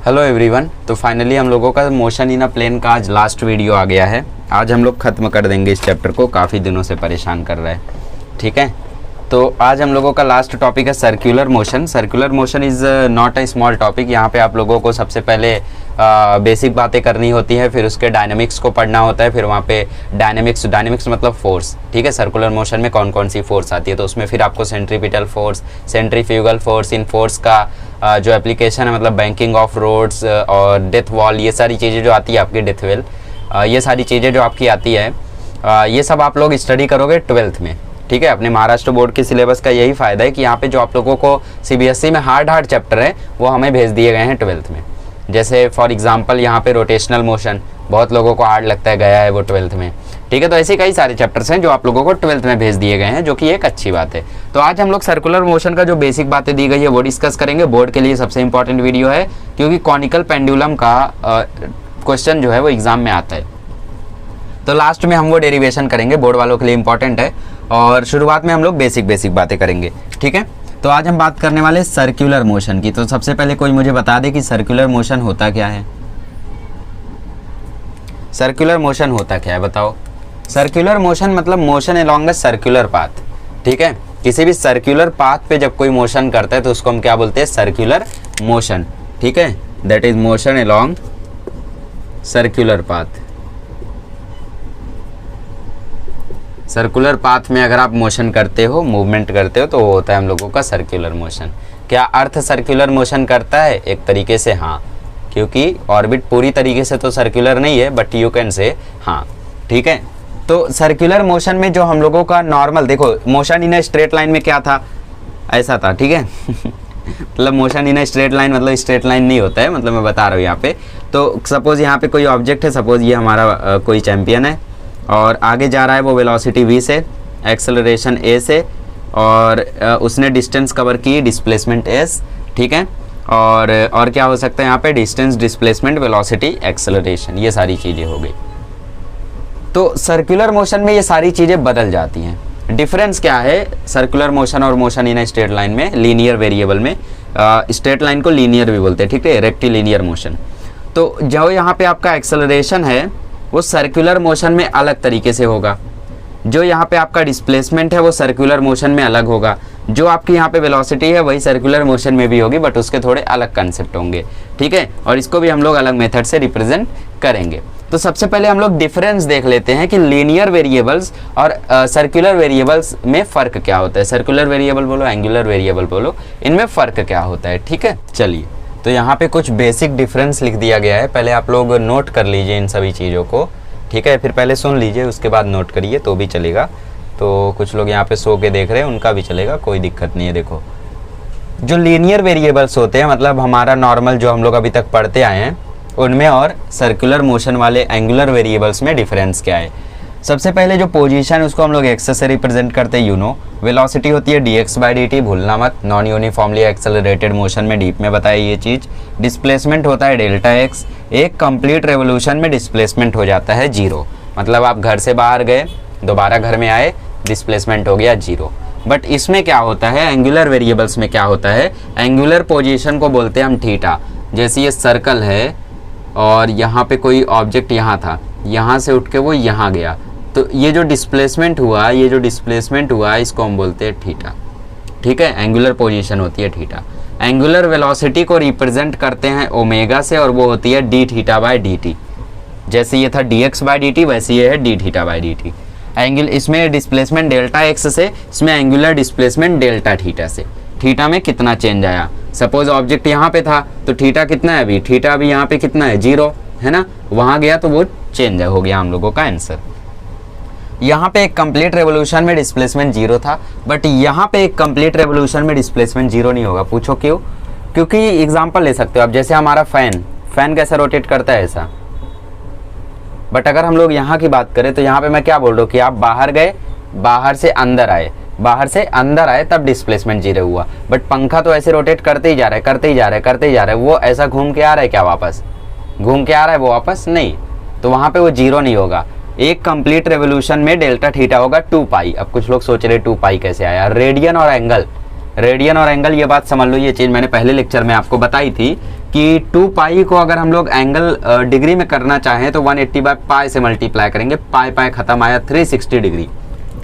Hello everyone. तो finally हम लोगों का मोशन इन अ प्लेन का आज लास्ट वीडियो आ गया है। आज हम लोग ख़त्म कर देंगे इस चैप्टर को, काफ़ी दिनों से परेशान कर रहा है। ठीक है, तो आज हम लोगों का लास्ट टॉपिक है circular motion. Circular motion is not a small topic. यहाँ पे आप लोगों को सबसे पहले बेसिक बातें करनी होती है, फिर उसके डायनेमिक्स को पढ़ना होता है, फिर वहाँ पे डायनेमिक्स मतलब फोर्स। ठीक है, सर्कुलर मोशन में कौन कौन सी फोर्स आती है, तो उसमें फिर आपको centripetal force, centrifugal force, in force का जो एप्लीकेशन है मतलब बैंकिंग ऑफ रोड्स और डेथ वॉल, ये सारी चीज़ें जो आती है आपकी डेथ वेल, ये सारी चीज़ें जो आपकी आती है ये सब आप लोग स्टडी करोगे 12th में। ठीक है, अपने महाराष्ट्र बोर्ड के सिलेबस का यही फ़ायदा है कि यहाँ पे जो आप लोगों को सीबीएसई में हार्ड चैप्टर है वो हमें भेज दिए गए हैं 12th में। जैसे फॉर एग्जांपल यहाँ पे रोटेशनल मोशन बहुत लोगों को हार्ड लगता है, गया है वो 12th में। ठीक है, तो ऐसे कई सारे चैप्टर्स हैं जो आप लोगों को 12th में भेज दिए गए हैं, जो कि एक अच्छी बात है। तो आज हम लोग सर्कुलर मोशन का जो बेसिक बातें दी गई है वो डिस्कस करेंगे। बोर्ड के लिए सबसे इंपॉर्टेंट वीडियो है क्योंकि कॉनिकल पेंडुलम का क्वेश्चन जो है वो एग्जाम में आता है। तो लास्ट में हम वो डेरिवेशन करेंगे, बोर्ड वालों के लिए इंपॉर्टेंट है, और शुरुआत में हम लोग बेसिक बातें करेंगे। ठीक है, तो आज हम बात करने वाले सर्कुलर मोशन की। तो सबसे पहले कोई मुझे बता दे कि सर्कुलर मोशन होता क्या है। सर्कुलर मोशन होता क्या है बताओ। सर्कुलर मोशन मतलब motion along a circular path. ठीक है, किसी भी सर्कुलर पाथ पे जब कोई मोशन करता है तो उसको हम क्या बोलते हैं, सर्कुलर मोशन। ठीक है, that is motion along circular path. Circular path में अगर आप मोशन करते हो, मूवमेंट करते हो, तो वो होता है हम लोगों का सर्कुलर मोशन। क्या अर्थ सर्कुलर मोशन करता है? एक तरीके से हाँ, क्योंकि ऑर्बिट पूरी तरीके से तो सर्कुलर नहीं है, बट यू कैन से हाँ। ठीक है, तो सर्कुलर मोशन में जो हम लोगों का नॉर्मल, देखो motion in a straight line में क्या था, ऐसा था। ठीक है मतलब motion in a straight line मतलब स्ट्रेट लाइन नहीं होता है, मतलब मैं बता रहा हूँ यहाँ पे। तो सपोज यहाँ पे कोई ऑब्जेक्ट है, सपोज ये हमारा कोई चैंपियन है और आगे जा रहा है वो वेलोसिटी v से, एक्सेलरेशन a से, और उसने डिस्टेंस कवर की डिस्प्लेसमेंट s। ठीक है, और क्या हो सकता है यहाँ पे, डिस्टेंस, डिस्प्लेसमेंट, वेलोसिटी, एक्सेलरेशन, ये सारी चीज़ें हो गई। तो सर्कुलर मोशन में ये सारी चीज़ें बदल जाती हैं। डिफरेंस क्या है सर्कुलर मोशन और मोशन इन स्ट्रेट लाइन में, लीनियर वेरिएबल में। स्ट्रेट लाइन को लीनियर भी बोलते हैं। ठीक है, रेक्टिलिनियर मोशन। तो जो यहाँ पे आपका एक्सेलरेशन है वो सर्कुलर मोशन में अलग तरीके से होगा। जो यहाँ पे आपका डिस्प्लेसमेंट है वो सर्कुलर मोशन में अलग होगा। जो आपकी यहाँ पे वेलोसिटी है वही सर्कुलर मोशन में भी होगी, बट उसके थोड़े अलग कंसेप्ट होंगे। ठीक है, और इसको भी हम लोग अलग मेथड से रिप्रेजेंट करेंगे। तो सबसे पहले हम लोग डिफरेंस देख लेते हैं कि लीनियर वेरिएबल्स और सर्कुलर वेरिएबल्स में फ़र्क क्या होता है। सर्कुलर वेरिएबल बोलो, एंगुलर वेरिएबल बोलो, इनमें फ़र्क क्या होता है। ठीक है, चलिए तो यहाँ पे कुछ बेसिक डिफरेंस लिख दिया गया है, पहले आप लोग नोट कर लीजिए इन सभी चीज़ों को। ठीक है, फिर पहले सुन लीजिए उसके बाद नोट करिए तो भी चलेगा। तो कुछ लोग यहाँ पे सो के देख रहे हैं, उनका भी चलेगा, कोई दिक्कत नहीं है। देखो, जो लीनियर वेरिएबल्स होते हैं मतलब हमारा नॉर्मल जो हम लोग अभी तक पढ़ते आए हैं उनमें और सर्कुलर मोशन वाले एंगुलर वेरिएबल्स में डिफरेंस क्या है। सबसे पहले जो पोजीशन है उसको हम लोग एक्स से रिप्रेजेंट करते हैं, यू नो। वेलोसिटी होती है dx/dt, भूलना मत, नॉन यूनिफॉर्मली एक्सेलरेटेड मोशन में डीप में बताया ये चीज़। डिस्प्लेसमेंट होता है डेल्टा x। एक कंप्लीट रेवोल्यूशन में डिस्प्लेसमेंट हो जाता है 0, मतलब आप घर से बाहर गए, दोबारा घर में आए, डिस्प्लेसमेंट हो गया 0। बट इसमें क्या होता है, एंगुलर वेरिएबल्स में क्या होता है, एंगुलर पोजीशन को बोलते हैं हम थीटा। जैसे ये सर्कल है और यहाँ पे कोई ऑब्जेक्ट यहाँ था, यहाँ से उठ के वो यहाँ गया, तो ये जो डिस्प्लेसमेंट हुआ, इसको हम बोलते हैं थीटा। ठीक है, एंगुलर पोजीशन होती है थीटा। एंगुलर वेलोसिटी को रिप्रेजेंट करते हैं ओमेगा से, और वो होती है d θ/dt। जैसे ये था dx/dt, वैसे ये है d θ/dt। एंगल इसमें डिस्प्लेसमेंट डेल्टा x से, इसमें एंगुलर डिस्प्लेसमेंट डेल्टा थीटा से। थीटा में कितना चेंज आया, सपोज ऑब्जेक्ट यहाँ पे था तो थीटा कितना है अभी, थीटा अभी यहाँ पे कितना है, 0 है ना, वहाँ गया तो वो चेंज हो गया हम लोगों का आंसर। यहाँ पे एक कंप्लीट रेवोल्यूशन में डिस्प्लेसमेंट 0 था, बट यहाँ पे एक कंप्लीट रेवोल्यूशन में डिस्प्लेसमेंट 0 नहीं होगा। पूछो क्यों? क्योंकि एग्जांपल ले सकते हो आप, जैसे हमारा फैन कैसा रोटेट करता है ऐसा, बट अगर हम लोग यहाँ की बात करें तो यहाँ पे मैं क्या बोल रहा हूँ कि आप बाहर गए, बाहर से अंदर आए तब डिस्प्लेसमेंट 0 हुआ। बट पंखा तो ऐसे रोटेट करते ही जा रहा है, वो ऐसा घूम के आ रहा है क्या, वापस घूम के आ रहा है वो वापस नहीं, तो वहाँ पे वो 0 नहीं होगा। एक कंप्लीट रेवोल्यूशन में डेल्टा थीटा होगा 2 पाई। अब कुछ लोग सोच रहे 2 पाई कैसे आया, रेडियन और एंगल, ये बात समझ लो, ये चीज़ मैंने पहले लेक्चर में आपको बताई थी कि 2 पाई को अगर हम लोग एंगल डिग्री में करना चाहें तो 180 बाय पाई से मल्टीप्लाई करेंगे, पाई पाई खत्म आया 360 डिग्री।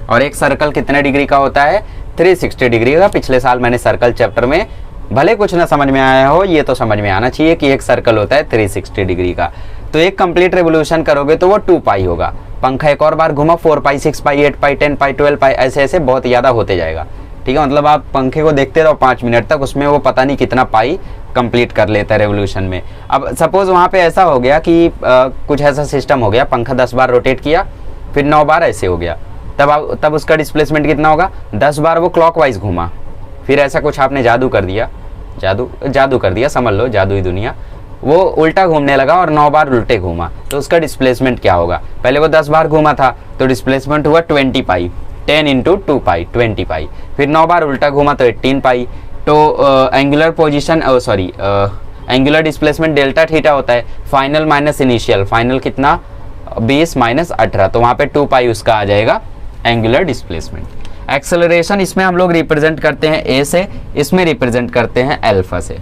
और एक सर्कल कितने डिग्री का होता है? 360 डिग्री का। पिछले साल मैंने सर्कल चैप्टर में, भले कुछ ना समझ में आया हो, ये तो समझ में आना चाहिए कि एक सर्कल होता है 360 डिग्री का। तो एक कंप्लीट रेवोल्यूशन करोगे तो वो 2 पाई होगा। पंखा एक और बार घुमा, 4 पाई, 6 पाई, 8 पाई, 10 पाई, 12 पाई, ऐसे ऐसे बहुत ज़्यादा होते जाएगा। ठीक है, मतलब आप पंखे को देखते रहो 5 मिनट तक, उसमें वो पता नहीं कितना पाई कंप्लीट कर लेता है रेवोल्यूशन में। अब सपोज वहाँ पे ऐसा हो गया कि कुछ ऐसा सिस्टम हो गया, पंखा 10 बार रोटेट किया, फिर 9 बार ऐसे हो गया, तब उसका डिस्प्लेसमेंट कितना होगा? 10 बार वो क्लॉकवाइज घूमा, फिर ऐसा कुछ आपने जादू कर दिया, जादू कर दिया, समझ लो जादुई दुनिया, वो उल्टा घूमने लगा और 9 बार उल्टे घूमा, तो उसका डिस्प्लेसमेंट क्या होगा? पहले वो 10 बार घूमा था तो डिस्प्लेसमेंट हुआ 20 पाई, 10 इंटू 2 पाई, 20 पाई। फिर 9 बार उल्टा घूमा तो 18 पाई। तो angular position, angular displacement delta theta होता है, फाइनल माइनस इनिशियल, फाइनल कितना? 20 माइनस 18, तो वहाँ पे 2 पाई उसका आ जाएगा एंगुलर डिस्प्लेसमेंट। एक्सेलरेशन इसमें हम लोग रिप्रेजेंट करते हैं ए से, इसमें रिप्रेजेंट करते हैं अल्फा से।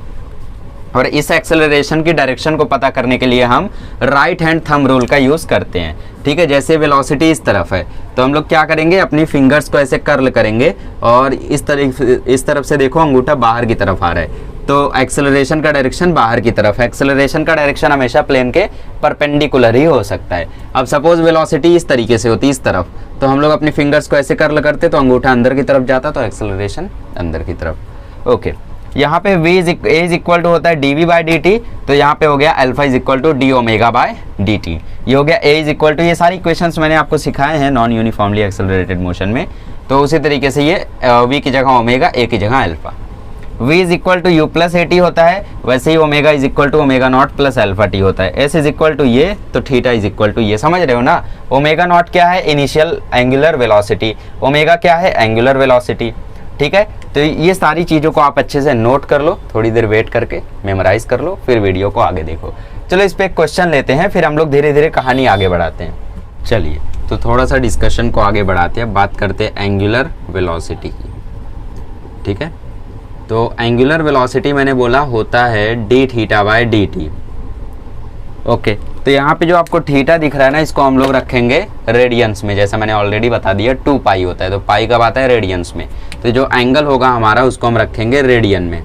और इस एक्सेलरेशन की डायरेक्शन को पता करने के लिए हम राइट हैंड थंब रूल का यूज़ करते हैं। ठीक है, जैसे वेलोसिटी इस तरफ है तो हम लोग क्या करेंगे, अपनी फिंगर्स को ऐसे कर्ल करेंगे और इस तरफ से देखो अंगूठा बाहर की तरफ आ रहा है, तो एक्सेलरेशन का डायरेक्शन बाहर की तरफ है। एक्सेलरेशन का डायरेक्शन हमेशा प्लेन के परपेंडिकुलर ही हो सकता है। अब सपोज वेलोसिटी इस तरीके से होती इस तरफ, तो हम लोग अपनी फिंगर्स को ऐसे कर्ल करते तो अंगूठा अंदर की तरफ जाता, तो एक्सेलरेशन अंदर की तरफ। ओके, यहाँ पे v इज इक्वल टू होता है dv बाई dt, तो यहाँ पे हो गया alpha is equal to d omega by dt। ये हो गया a इज इक्वल टू, ये सारी इक्वेशंस मैंने आपको सिखाए हैं नॉन यूनिफॉर्मली एक्सेलरेटेड मोशन में, तो उसी तरीके से ये v की जगह ओमेगा, a की जगह alpha. v is equal to u plus a t होता है, वैसे ही omega is equal to omega not plus alpha t होता है। s इज इक्वल टू ये, तो थीटा इज इक्वल टू ये, समझ रहे हो ना? ओमेगा नॉट क्या है? इनिशियल एंगुलर वेलोसिटी, ओमेगा क्या है? Angular velocity. ठीक है, तो ये सारी चीज़ों को आप अच्छे से नोट कर लो, थोड़ी देर वेट करके मेमोराइज कर लो, फिर वीडियो को आगे देखो। चलो इस पे एक क्वेश्चन लेते हैं, फिर हम लोग धीरे धीरे कहानी आगे बढ़ाते हैं। चलिए तो थोड़ा सा डिस्कशन को आगे बढ़ाते हैं, बात करते हैं एंगुलर वेलोसिटी की। ठीक है, तो एंगुलर वेलोसिटी मैंने बोला होता है D theta by D T. Okay, तो यहाँ पे जो आपको थीटा दिख रहा है ना, इसको हम लोग रखेंगे रेडियंस में, जैसा मैंने ऑलरेडी बता दिया 2 पाई होता है, तो पाई कब आता है? रेडियंस में। तो जो एंगल होगा हमारा उसको हम रखेंगे रेडियन में।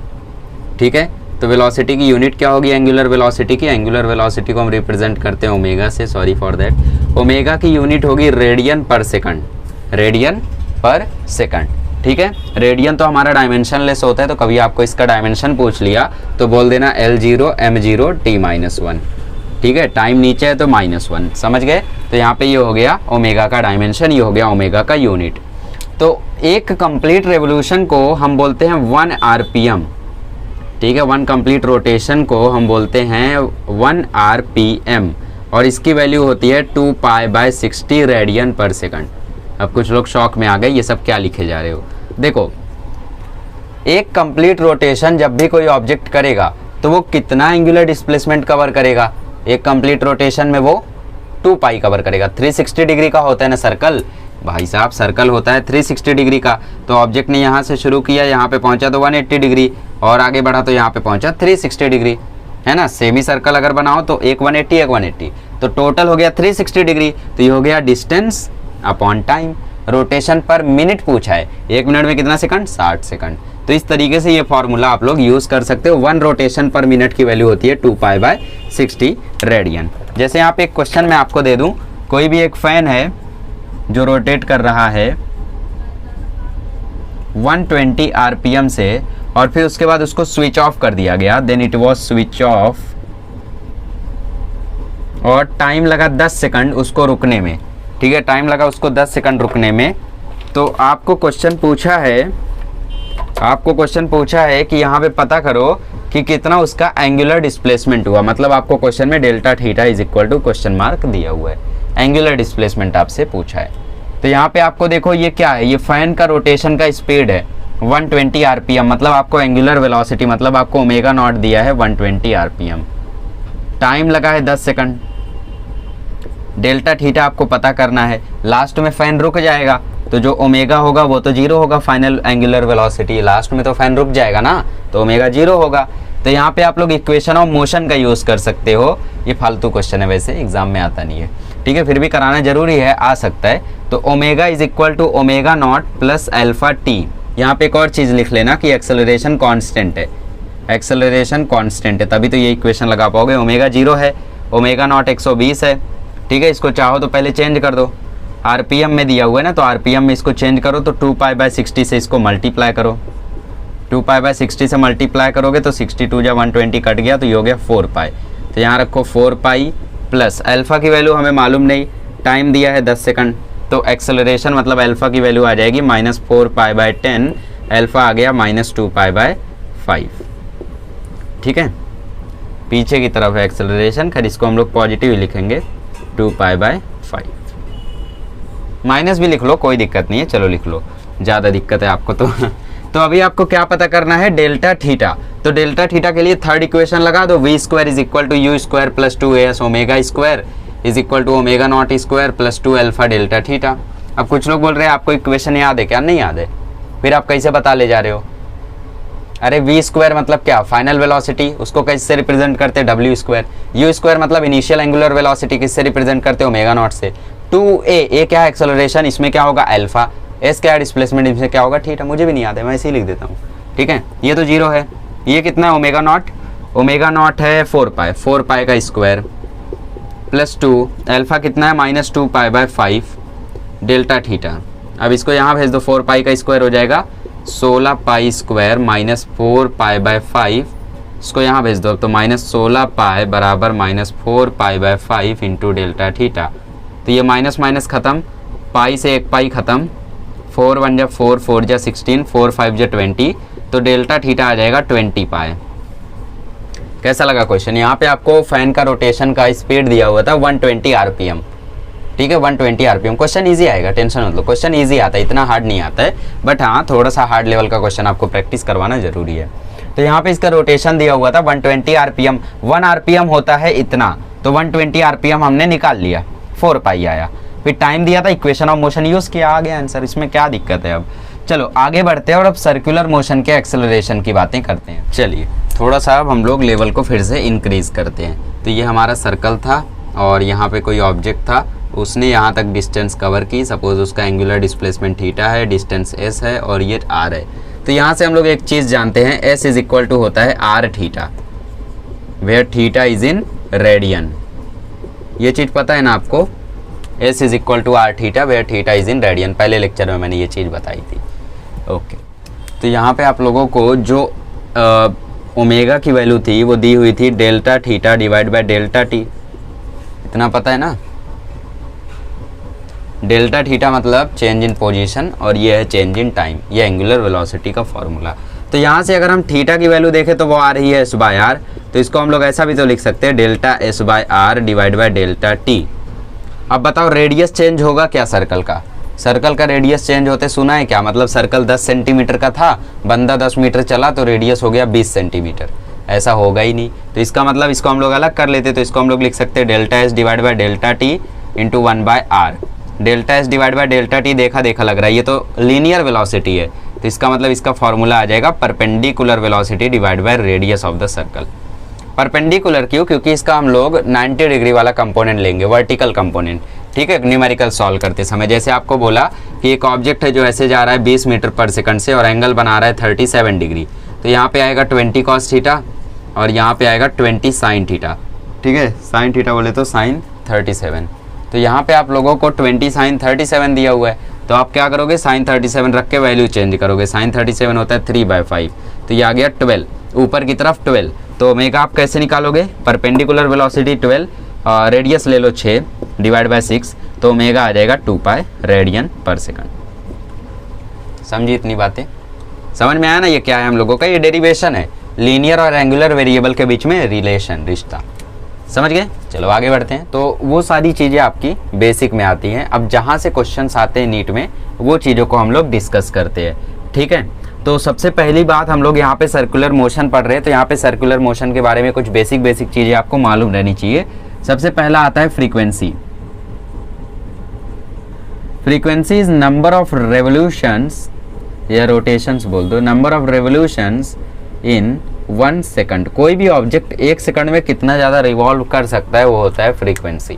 ठीक है, तो वेलोसिटी की यूनिट क्या होगी एंगुलर वेलोसिटी की? एंगुलर वेलोसिटी को हम रिप्रेजेंट करते हैं ओमेगा से, सॉरी फॉर दैट। ओमेगा की यूनिट होगी रेडियन पर सेकंड, रेडियन पर सेकंड। ठीक है, रेडियन तो हमारा डायमेंशन लेस होता है, तो कभी आपको इसका डायमेंशन पूछ लिया तो बोल देना L0 M0 T-1। ठीक है, टाइम नीचे है तो -1, समझ गए? तो यहाँ पे ये हो गया ओमेगा का डायमेंशन, ये हो गया ओमेगा का यूनिट। तो एक कंप्लीट रेवोल्यूशन को हम बोलते हैं 1 RPM। ठीक है, 1 कंप्लीट रोटेशन को हम बोलते हैं 1 RPM, और इसकी वैल्यू होती है 2 पाई बाय 60 रेडियन पर सेकंड। अब कुछ लोग शॉक में आ गए, ये सब क्या लिखे जा रहे हो? देखो, एक कंप्लीट रोटेशन जब भी कोई ऑब्जेक्ट करेगा तो वो कितना एंगुलर डिस्प्लेसमेंट कवर करेगा? एक कंप्लीट रोटेशन में वो 2 पाई कवर करेगा। 360 डिग्री का होता है ना सर्कल, भाई साहब सर्कल होता है 360 डिग्री का। तो ऑब्जेक्ट ने यहाँ से शुरू किया, यहाँ पे पहुँचा तो 180 डिग्री, और आगे बढ़ा तो यहाँ पे पहुँचा 360 डिग्री, है ना? सेमी सर्कल अगर बनाओ तो एक 180 एक 180, तो टोटल हो गया 360 डिग्री। तो ये हो गया डिस्टेंस अपॉन टाइम। रोटेशन पर मिनट पूछा है, 1 मिनट में कितना सेकंड? 60 सेकंड। तो इस तरीके से ये फॉर्मूला आप लोग यूज़ कर सकते हो। 1 रोटेशन पर मिनट की वैल्यू होती है 2 पाई बाय 60 रेडियन। जैसे यहाँ पे एक क्वेश्चन मैं आपको दे दूँ, कोई भी एक फैन है जो रोटेट कर रहा है 120 RPM से, और फिर उसके बाद उसको स्विच ऑफ कर दिया गया, then it was switch off, और टाइम लगा 10 सेकंड उसको रुकने में। ठीक है, टाइम लगा उसको 10 सेकंड रुकने में। तो आपको क्वेश्चन पूछा है कि यहाँ पे पता करो कि कितना उसका एंगुलर डिस्प्लेसमेंट हुआ। मतलब आपको क्वेश्चन में delta theta is equal to question mark दिया हुआ है, एंगुलर डिस्प्लेसमेंट आपसे पूछा है। तो यहाँ पे आपको देखो ये क्या है, ये फैन का रोटेशन का स्पीड है 120 RPM, मतलब आपको एंगुलर वेलोसिटी, मतलब आपको ओमेगा नॉट दिया है 120 RPM। टाइम लगा है 10 सेकंड, डेल्टा थीटा आपको पता करना है। लास्ट में फैन रुक जाएगा तो जो ओमेगा होगा वो तो 0 होगा, फाइनल एंगुलर वेलोसिटी। लास्ट में तो फैन रुक जाएगा ना, तो ओमेगा 0 होगा। तो यहाँ पे आप लोग इक्वेशन ऑफ मोशन का यूज़ कर सकते हो। ये फालतू क्वेश्चन है, वैसे एग्जाम में आता नहीं है, ठीक है, फिर भी कराना जरूरी है, आ सकता है। तो omega is equal to omega not plus alpha t. यहाँ पे एक और चीज़ लिख लेना कि एक्सेलरेशन कांस्टेंट है, एक्सेलरेशन कांस्टेंट है, तभी तो ये इक्वेशन लगा पाओगे। ओमेगा 0 है, ओमेगा नॉट 120 है, ठीक है। इसको चाहो तो पहले चेंज कर दो, आरपीएम में दिया हुआ है ना, तो आरपीएम में इसको चेंज करो तो 2π/60 से इसको मल्टीप्लाई करो। 2π/60 से मल्टीप्लाई करोगे तो 62 या 120 कट गया तो ये हो गया 4π। तो यहाँ रखो 4π प्लस अल्फ़ा की वैल्यू हमें मालूम नहीं, टाइम दिया है 10 सेकंड, तो एक्सेलरेशन मतलब अल्फ़ा की वैल्यू आ जाएगी -4π/10, अल्फ़ा आ गया -2π/5, ठीक है। पीछे की तरफ है एक्सेलरेशन, खैर इसको हम लोग पॉजिटिव ही लिखेंगे 2π/5, माइनस भी लिख लो कोई दिक्कत नहीं है, चलो लिख लो, ज़्यादा दिक्कत है आपको तो अभी आपको क्या पता करना है, डेल्टा थीटा। तो डेल्टा थीटा के लिए थर्ड इक्वेशन लगा दो, v² is equal to u² plus 2as omega square is equal to omega not square plus 2 alpha delta theta. अब कुछ लोग बोल रहे हैं आपको इक्वेशन याद है क्या? नहीं याद है, फिर आप कैसे बता ले जा रहे हो? अरे v² मतलब क्या? फाइनल वेलोसिटी, उसको कैसे रिप्रेजेंट करते हैं? w²। u² मतलब इनिशियल एंगुलर वेलोसिटी, किससे रिप्रेजेंट करते हैं? ओमेगा नॉट से। 2a क्या है? एक्सेलरेशन, इसमें क्या होगा? अल्फा। s क्या है? डिस्प्लेसमेंट, इसमें क्या होगा? थीटा। मुझे भी नहीं याद है, मैं ऐसे ही लिख देता हूँ, ठीक है। ये तो 0 है, ये कितना है? ओमेगा नॉट, ओमेगा नॉट है 4π, 4π का स्क्वायर प्लस 2, अल्फा कितना है? -2π/5 डेल्टा थीटा। अब इसको यहाँ भेज दो, 4π का स्क्वायर हो जाएगा 16π² माइनस 4π/5, इसको यहाँ भेज दो तो -16π बराबर -4π/5 इंटू डेल्टा थीटा। तो ये माइनस माइनस खत्म, पाई से एक पाई खत्म, 4 1 जा 4, 4 जा 16, 4 5 जा 20, तो डेल्टा थीटा आ जाएगा 20π। कैसा लगा क्वेश्चन? यहाँ पे आपको फैन का रोटेशन का स्पीड दिया हुआ था 120 आरपीएम, ठीक है, 120 आरपीएम। क्वेश्चन इजी आएगा, टेंशन मत लो, क्वेश्चन इजी आता है, इतना हार्ड नहीं आता है, बट हाँ थोड़ा सा हार्ड लेवल का क्वेश्चन आपको प्रैक्टिस करवाना जरूरी है। तो यहाँ पे इसका रोटेशन दिया हुआ था 120 आरपीएम, 1 आरपीएम होता है इतना, तो 120 आरपीएम हमने निकाल लिया, 4π आया। फिर टाइम दिया था, इक्वेशन ऑफ मोशन यूज किया, आ गया आंसर, इसमें क्या दिक्कत है। अब चलो आगे बढ़ते हैं और अब सर्कुलर मोशन के एक्सेलरेशन की बातें करते हैं। चलिए थोड़ा सा अब हम लोग लेवल को फिर से इंक्रीज करते हैं। तो ये हमारा सर्कल था और यहाँ पे कोई ऑब्जेक्ट था, उसने यहाँ तक डिस्टेंस कवर की, सपोज उसका एंगुलर डिस्प्लेसमेंट थीटा है, डिस्टेंस s है और ये r है। तो यहाँ से हम लोग एक चीज़ जानते हैं, s इज इक्वल टू होता है r theta, where theta is in radian. ये चीज़ पता है ना आपको, s is equal to r theta where theta is in radian, पहले लेक्चर में मैंने ये चीज़ बताई थी। ओके, तो यहाँ पे आप लोगों को जो ओमेगा की वैल्यू थी वो दी हुई थी delta theta divide by delta T, इतना पता है ना। डेल्टा थीटा मतलब चेंज इन पोजीशन और ये है चेंज इन टाइम, ये एंगुलर वेलोसिटी का फॉर्मूला। तो यहाँ से अगर हम थीटा की वैल्यू देखें तो वो आ रही है s/r, तो इसको हम लोग ऐसा भी तो लिख सकते हैं, delta s/r divide by delta T. अब बताओ रेडियस चेंज होगा क्या सर्कल का? सर्कल का रेडियस चेंज होते सुना है क्या? मतलब सर्कल 10 सेंटीमीटर का था, बंदा 10 मीटर चला तो रेडियस हो गया 20 सेंटीमीटर, ऐसा होगा ही नहीं। तो इसका मतलब इसको हम लोग अलग कर लेते, तो इसको हम लोग लिख सकते हैं delta S divide by delta T into 1/r। Delta S divide by delta T देखा देखा लग रहा है, ये तो लीनियर वेलोसिटी है, तो इसका मतलब इसका फॉर्मूला आ जाएगा perpendicular velocity divide by radius of the circle. Perpendicular क्यों? क्योंकि इसका हम लोग 90 डिग्री वाला कंपोनेंट लेंगे, वर्टिकल कंपोनेंट, ठीक है, न्यूमेरिकल सॉल्व करते समय। जैसे आपको बोला कि एक ऑब्जेक्ट है जो ऐसे जा रहा है 20 मीटर पर सेकंड से और एंगल बना रहा है 37 डिग्री, तो यहाँ पे आएगा 20 cos थीटा और यहाँ पे आएगा 20 sin थीटा, ठीक है, sin थीटा बोले तो sin 37। तो यहाँ पे आप लोगों को 20 sin 37 दिया हुआ है, तो आप क्या करोगे, sin 37 रख के वैल्यू चेंज करोगे। sin 37 होता है 3/5, तो ये आ गया 12, ऊपर की तरफ 12। तो ओमेगा आप कैसे निकालोगे? परपेंडिकुलर वेलोसिटी 12, रेडियस ले लो 6 डिवाइड बाय 6, तो ओमेगा आ जाएगा 2π रेडियन पर सेकंड। समझी इतनी बातें? समझ में आया ना ये क्या है हम लोगों का? ये डेरिवेशन है, लीनियर और एंगुलर वेरिएबल के बीच में रिलेशन, रिश्ता। समझ गए? चलो आगे बढ़ते हैं। तो वो सारी चीज़ें आपकी बेसिक में आती हैं। अब जहाँ से क्वेश्चंस आते हैं नीट में, वो चीज़ों को हम लोग डिस्कस करते हैं, ठीक है। तो सबसे पहली बात, हम लोग यहाँ पे सर्कुलर मोशन पढ़ रहे हैं, तो यहाँ पे सर्कुलर मोशन के बारे में कुछ बेसिक चीज़ें आपको मालूम रहनी चाहिए। सबसे पहला आता है frequency. Frequency is number of revolutions या रोटेशंस बोल दो, number of revolutions in 1 second. कोई भी ऑब्जेक्ट 1 सेकंड में कितना ज़्यादा रिवॉल्व कर सकता है वो होता है फ्रीक्वेंसी।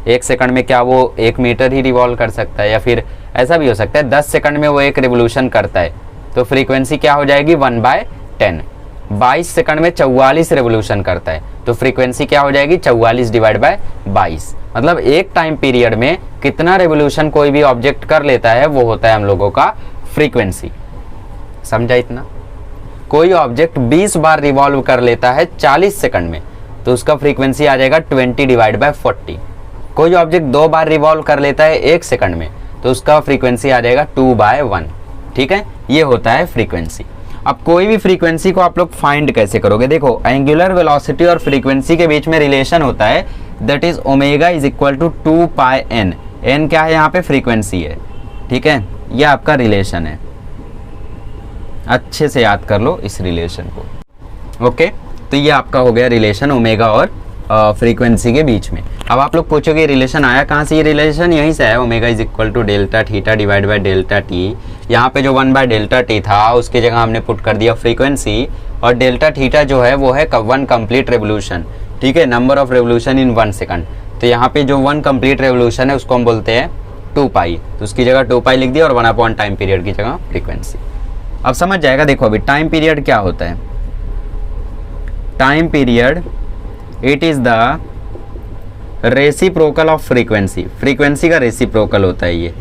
1 सेकंड में क्या वो 1 मीटर ही रिवॉल्व कर सकता है, या फिर ऐसा भी हो सकता है 10 सेकंड में वो 1 रिवोल्यूशन करता है, तो फ्रीक्वेंसी क्या हो जाएगी 1/10। 22 सेकंड में 44 रिवोल्यूशन करता है, तो फ्रीक्वेंसी क्या हो जाएगी 44/22। मतलब एक टाइम पीरियड में कितना रिवोल्यूशन कोई भी ऑब्जेक्ट कर लेता है वो होता है हम लोगों का फ्रीक्वेंसी। समझा इतना? कोई ऑब्जेक्ट 20 बार रिवॉल्व कर लेता है 40 सेकंड में, तो उसका फ्रीक्वेंसी आ जाएगा 20/40। कोई ऑब्जेक्ट 2 बार रिवॉल्व कर लेता है 1 सेकंड में, तो उसका फ्रीक्वेंसी आ जाएगा 2/1। ठीक है, ये होता है फ्रीक्वेंसी। अब कोई भी फ्रीक्वेंसी को आप लोग फाइंड कैसे करोगे? देखो, एंगुलर वेलोसिटी और फ्रीक्वेंसी के बीच में रिलेशन होता है, that is omega is equal to 2πn। n क्या है यहाँ पे? फ्रीक्वेंसी है। ठीक है, ये आपका रिलेशन है, अच्छे से याद कर लो इस रिलेशन को। ओके, तो ये आपका हो गया रिलेशन ओमेगा और फ्रीक्वेंसी के बीच में। अब आप लोग पूछोगे रिलेशन आया कहाँ से? ये रिलेशन यहीं से है, omega is equal to delta theta divide by delta t. यहाँ पे जो 1/डेल्टा टी था उसकी जगह हमने पुट कर दिया फ्रीक्वेंसी, और डेल्टा थीटा जो है वो है 1 कंप्लीट रेवोल्यूशन। ठीक है, number of revolution in 1 second. तो यहाँ पे जो 1 कंप्लीट रेवोल्यूशन है उसको हम बोलते हैं 2π, तो उसकी जगह 2π लिख दिया और 1/, टाइम पीरियड की जगह फ्रीक्वेंसी। अब समझ जाएगा। देखो अभी टाइम पीरियड क्या होता है? Time period it is the reciprocal of frequency. Frequency का रेसिप्रोकल होता है ये।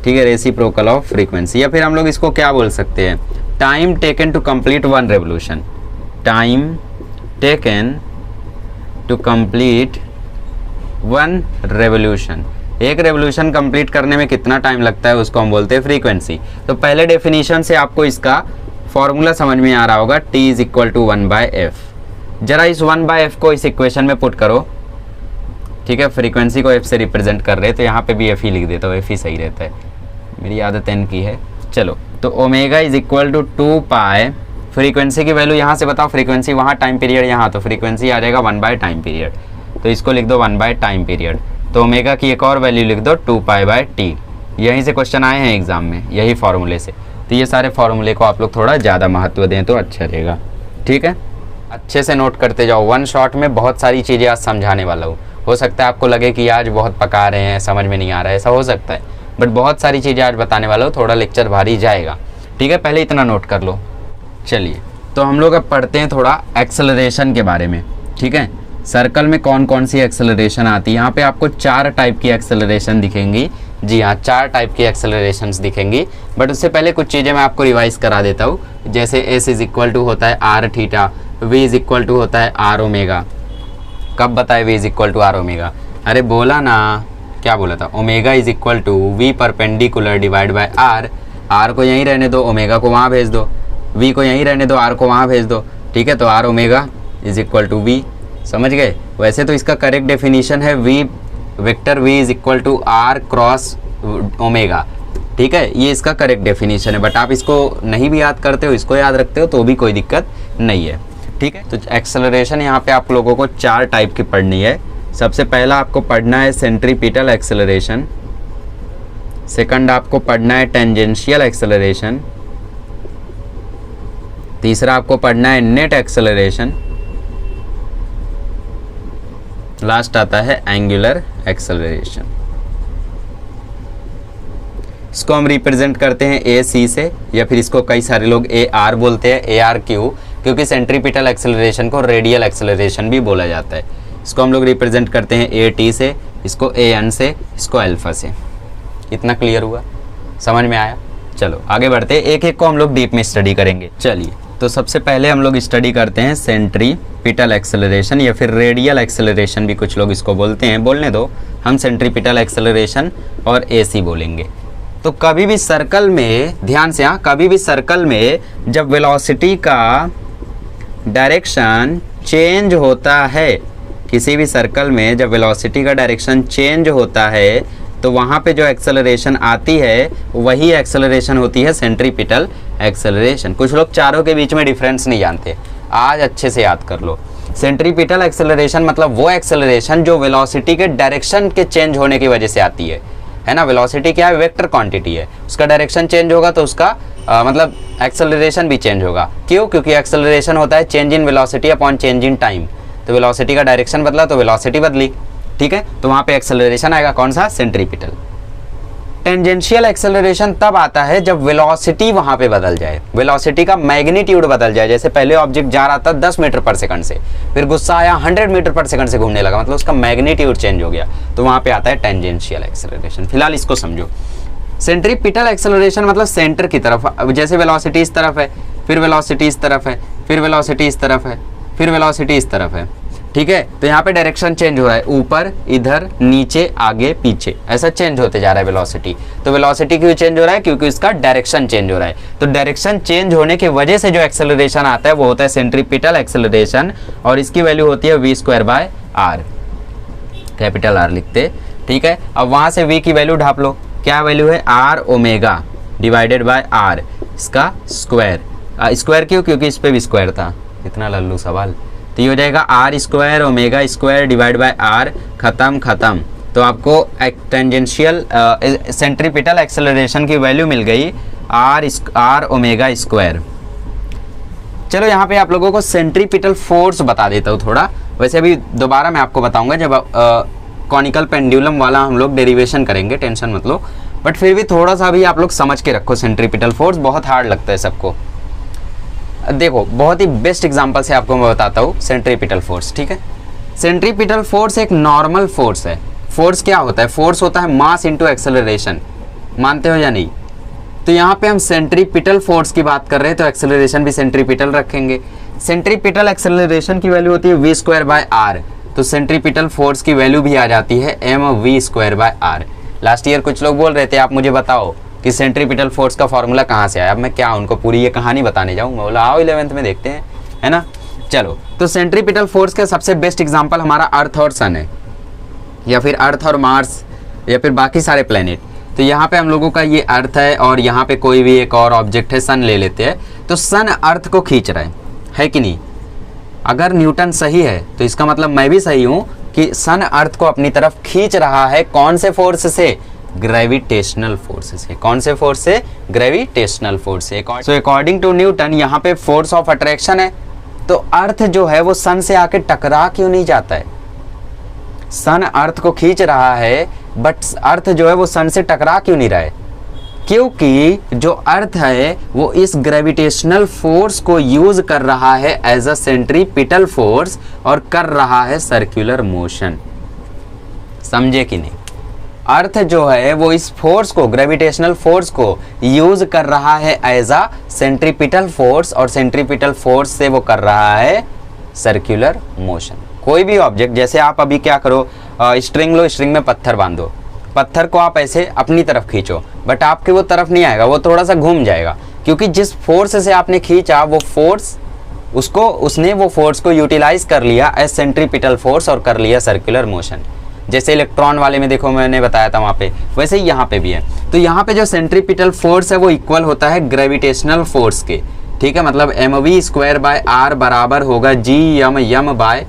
ठीक है, रेसिप्रोकल ऑफ फ्रीक्वेंसी, या फिर हम लोग इसको क्या बोल सकते हैं? Time taken to complete 1 revolution. Time taken to complete 1 revolution. एक रेवोल्यूशन कंप्लीट करने में कितना टाइम लगता है उसको हम बोलते हैं फ्रीक्वेंसी। तो पहले डेफिनेशन से आपको इसका फॉर्मूला समझ में आ रहा होगा, t is equal to 1/f। जरा इस 1/f को इस इक्वेशन में पुट करो। ठीक है, फ्रीक्वेंसी को f से रिप्रेजेंट कर रहे हैं, तो यहाँ पे भी f ही लिख देता हूँ, f ही सही रहता है, मेरी आदत n की है। चलो, तो omega is equal to 2π। Frequency की वैल्यू यहाँ से बताओ, फ्रीक्वेंसी वहाँ, टाइम पीरियड यहाँ, तो फ्रीक्वेंसी आ जाएगा 1/टाइम पीरियड, तो इसको लिख दो 1/टाइम पीरियड। तो ओमेगा की एक और वैल्यू लिख दो 2π/t। यहीं से क्वेश्चन आए हैं एग्जाम में, यही फॉर्मूले से। तो ये सारे फॉर्मूले को आप लोग थोड़ा ज़्यादा महत्व दें तो अच्छा रहेगा। ठीक है, अच्छे से नोट करते जाओ। 1 शॉट में बहुत सारी चीज़ें आज समझाने वाला हूँ। हो सकता है आपको लगे कि आज बहुत पका रहे हैं, समझ में नहीं आ रहा है, ऐसा हो सकता है, बट बहुत सारी चीज़ें आज बताने वाला हूँ, थोड़ा लेक्चर भारी जाएगा। ठीक है, पहले इतना नोट कर लो। चलिए, तो हम लोग अब पढ़ते हैं थोड़ा एक्सेलरेशन के बारे में। ठीक है, सर्कल में कौन कौन सी एक्सेलरेशन आती है? यहाँ पे आपको 4 टाइप की एक्सेलरेशन दिखेंगी। जी हाँ, 4 टाइप की एक्सेलरेशंस दिखेंगी, बट उससे पहले कुछ चीज़ें मैं आपको रिवाइज करा देता हूँ। जैसे s इज इक्वल टू होता है r theta, v is equal to होता है r ओमेगा। कब बताए v is equal to r omega? अरे बोला ना, क्या बोला था? Omega is equal to v perpendicular divide by r को यहीं रहने दो, ओमेगा को वहाँ भेज दो, v को यहीं रहने दो, r को वहाँ भेज दो। ठीक है, तो r omega is equal to v। समझ गए? वैसे तो इसका करेक्ट डेफिनेशन है v vector v is equal to r cross omega. ठीक है, ये इसका करेक्ट डेफिनेशन है, बट आप इसको नहीं भी याद करते हो, इसको याद रखते हो तो भी कोई दिक्कत नहीं है। ठीक है, तो एक्सेलरेशन यहाँ पे आप लोगों को 4 टाइप की पढ़नी है। सबसे पहला आपको पढ़ना है सेंट्रीपिटल एक्सेलरेशन, सेकंड आपको पढ़ना है टेंजेंशियल एक्सेलरेशन, तीसरा आपको पढ़ना है नेट एक्सेलरेशन, लास्ट आता है एंगुलर एक्सेलरेशन। इसको हम रिप्रेजेंट करते हैं ए सी से, या फिर इसको कई सारे लोग ए आर बोलते हैं, ए आर क्यू, क्योंकि सेंट्रीपिटल एक्सेलरेशन को रेडियल एक्सेलरेशन भी बोला जाता है। इसको हम लोग रिप्रेजेंट करते हैं ए टी से, इसको ए एन से, इसको अल्फा से। इतना क्लियर हुआ? समझ में आया? चलो आगे बढ़ते हैं, एक एक को हम लोग डीप में स्टडी करेंगे। चलिए, तो सबसे पहले हम लोग स्टडी करते हैं सेंट्रीपिटल एक्सेलरेशन, या फिर रेडियल एक्सेलरेशन भी कुछ लोग इसको बोलते हैं। बोलने दो, हम सेंट्रीपिटल एक्सेलरेशन और एसी बोलेंगे। तो कभी भी सर्कल में, ध्यान से, हाँ, कभी भी सर्कल में जब वेलोसिटी का डायरेक्शन चेंज होता है, किसी भी सर्कल में जब वेलोसिटी का डायरेक्शन चेंज होता है, तो वहाँ पे जो एक्सेलरेशन आती है वही एक्सेलरेशन होती है सेंट्रीपिटल एक्सेलरेशन। कुछ लोग चारों के बीच में डिफरेंस नहीं जानते, आज अच्छे से याद कर लो। सेंट्रीपिटल एक्सेलरेशन मतलब वो एक्सेलरेशन जो वेलोसिटी के डायरेक्शन के चेंज होने की वजह से आती है ना। वेलोसिटी क्या है? वेक्टर क्वांटिटी है, उसका डायरेक्शन चेंज होगा तो उसका मतलब एक्सेलरेशन भी चेंज होगा। क्यों? क्योंकि एक्सेलरेशन होता है change in velocity upon change in time. तो वेलोसिटी का डायरेक्शन बदला तो वेलोसिटी बदली, ठीक है, तो वहां पे एक्सेलरेशन आएगा, कौन सा? सेंट्रीपिटल। टेंजेंशियल एक्सेलरेशन तब आता है जब वेलोसिटी वहां पे बदल जाए, वेलोसिटी का मैग्नीट्यूड बदल जाए। जैसे पहले ऑब्जेक्ट जा रहा था 10 मीटर पर सेकंड से, फिर गुस्सा आया 100 मीटर पर सेकंड से घूमने लगा, मतलब उसका मैग्नीट्यूड चेंज हो गया, तो वहां पे आता है टेंजेंशियल एक्सेलरेशन। फिलहाल इसको समझो। सेंट्रीपिटल एक्सेलरेशन मतलब सेंटर की तरफ, जैसे वेलोसिटी इस तरफ है, फिर वेलोसिटी इस तरफ है, फिर वेलोसिटी इस तरफ है, फिर वेलोसिटी इस तरफ है, ठीक है, तो यहाँ पे डायरेक्शन चेंज हो रहा है, ऊपर, इधर, नीचे, आगे, पीछे, ऐसा चेंज होते जा रहा है वेलोसिटी। तो वेलोसिटी क्यों चेंज हो रहा है? क्योंकि इसका डायरेक्शन चेंज हो रहा है। तो डायरेक्शन चेंज होने की वजह से जो एक्सेलरेशन आता है वो होता है सेंट्रीपिटल एक्सेलरेशन, और इसकी वैल्यू होती है v²/r, कैपिटल R लिखते, ठीक है। अब वहां से v की वैल्यू ढाप लो, क्या वैल्यू है? r omega divided by r, इसका स्क्वायर। स्क्वायर क्यों? क्योंकि इस पे भी स्क्वायर था, इतना लल्लू सवाल। तो ये हो जाएगा r² omega square divide by r, खत्म खत्म। तो आपको टेंजेंशियल सेंट्रीपिटल एक्सेलरेशन की वैल्यू मिल गई r ओमेगा स्क्वायर। चलो यहाँ पे आप लोगों को सेंट्रीपिटल फोर्स बता देता हूँ थोड़ा। वैसे अभी दोबारा मैं आपको बताऊंगा जब कॉनिकल पेंडुलम वाला हम लोग डेरिवेशन करेंगे, टेंशन मत लो, बट फिर भी थोड़ा सा भी आप लोग समझ के रखो। सेंट्रीपिटल फोर्स बहुत हार्ड लगता है सबको। देखो बहुत ही बेस्ट एग्जांपल से आपको मैं बताता हूँ सेंट्रीपिटल फोर्स, ठीक है। सेंट्रीपिटल फोर्स एक नॉर्मल फोर्स है। फोर्स क्या होता है? फोर्स होता है मास इंटू एक्सेलरेशन, मानते हो या नहीं? तो यहाँ पे हम सेंट्रीपिटल फोर्स की बात कर रहे हैं, तो एक्सेलरेशन भी सेंट्रीपिटल रखेंगे। सेंट्रीपिटल एक्सेलरेशन की वैल्यू होती है v²/r, तो सेंट्रीपिटल फोर्स की वैल्यू भी आ जाती है mv²/r। लास्ट ईयर कुछ लोग बोल रहे थे आप मुझे बताओ कि सेंट्रीपिटल फोर्स का फॉर्मूला कहाँ से आया। अब मैं क्या उनको पूरी ये कहानी बताने जाऊँ? मैं बोला आओ 11th में देखते हैं, है ना। चलो, तो सेंट्रीपिटल फोर्स का सबसे बेस्ट एग्जांपल हमारा अर्थ और सन है, या फिर अर्थ और मार्स, या फिर बाकी सारे प्लेनेट। तो यहाँ पे हम लोगों का ये अर्थ है और यहाँ पे कोई भी एक और ऑब्जेक्ट है, सन ले लेते हैं। तो सन अर्थ को खींच रहा है कि नहीं? अगर न्यूटन सही है तो इसका मतलब मैं भी सही हूँ कि सन अर्थ को अपनी तरफ खींच रहा है। कौन से फोर्स से? ग्रेविटेशनल फोर्स से। कौन से फोर्स से? ग्रेविटेशनल फोर्स से। सो अकॉर्डिंग टू न्यूटन यहाँ पे फोर्स ऑफ अट्रैक्शन है, तो अर्थ जो है वो सन से आके टकरा क्यों नहीं जाता है? सन अर्थ को खींच रहा है बट अर्थ जो है वो सन से टकरा क्यों नहीं रहा है? क्योंकि जो अर्थ है वो इस ग्रेविटेशनल फोर्स को यूज कर रहा है एज अ सेंट्रीपिटल फोर्स और कर रहा है सर्कुलर मोशन। समझे कि नहीं? अर्थ जो है वो इस फोर्स को, ग्रेविटेशनल फोर्स को यूज कर रहा है एज अ सेंट्रीपिटल फोर्स, और सेंट्रीपिटल फोर्स से वो कर रहा है सर्कुलर मोशन। कोई भी ऑब्जेक्ट, जैसे आप अभी क्या करो, स्ट्रिंग लो, स्ट्रिंग में पत्थर बांधो, पत्थर को आप ऐसे अपनी तरफ खींचो, बट आपके वो तरफ नहीं आएगा, वो थोड़ा सा घूम जाएगा, क्योंकि जिस फोर्स से आपने खींचा वो फोर्स उसने वो फोर्स को यूटिलाइज कर लिया एज सेंट्रीपिटल फोर्स और कर लिया सर्कुलर मोशन। जैसे इलेक्ट्रॉन वाले में देखो मैंने बताया था वहाँ पे, वैसे ही यहाँ पे भी है। तो यहाँ पे जो सेंट्रीपिटल फोर्स है वो इक्वल होता है ग्रेविटेशनल फोर्स के, ठीक है। मतलब mv²/r बराबर होगा gm/r²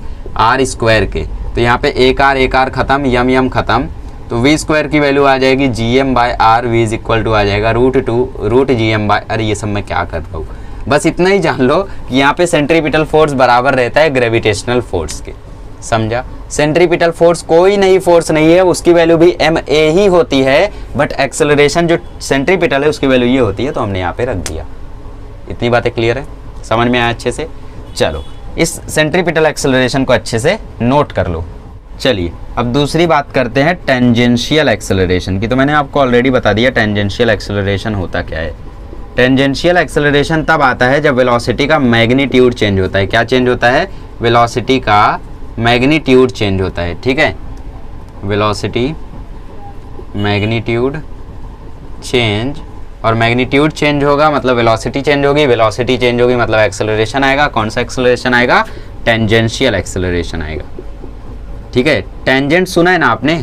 के। तो यहाँ पे एक आर खत्म, यम खत्म, तो v² की वैल्यू आ जाएगी gm/r, v is equal to आ जाएगा √2 अरे ये सब मैं क्या कर रहा हूँ, बस इतना ही जान लो कि यहाँ पे सेंट्रीपिटल फोर्स बराबर रहता है ग्रेविटेशनल फोर्स के। समझा? सेंट्रीपिटल फोर्स कोई नई फोर्स नहीं है, उसकी वैल्यू भी ma ही होती है, बट एक्सेलरेशन जो सेंट्रीपिटल है उसकी वैल्यू ये होती है, तो हमने यहाँ पे रख दिया। इतनी बातें क्लियर है? समझ में आया अच्छे से? चलो, इस सेंट्रीपिटल एक्सेलरेशन को अच्छे से नोट कर लो। चलिए अब दूसरी बात करते हैं टेंजेंशियल एक्सेलरेशन की। तो मैंने आपको ऑलरेडी बता दिया टेंजेंशियल एक्सेलरेशन होता क्या है। टेंजेंशियल एक्सेलरेशन तब आता है जब वेलोसिटी का मैग्नीट्यूड चेंज होता है। क्या चेंज होता है? वेलोसिटी का मैग्नीट्यूड चेंज होता है, ठीक है। वेलोसिटी मैग्नीट्यूड चेंज, और मैग्नीट्यूड चेंज होगा मतलब वेलोसिटी चेंज होगी, वेलोसिटी चेंज होगी मतलब एक्सेलरेशन आएगा। कौन सा एक्सेलरेशन आएगा? टेंजेंशियल एक्सेलरेशन आएगा, ठीक है। टेंजेंट सुना है ना आपने?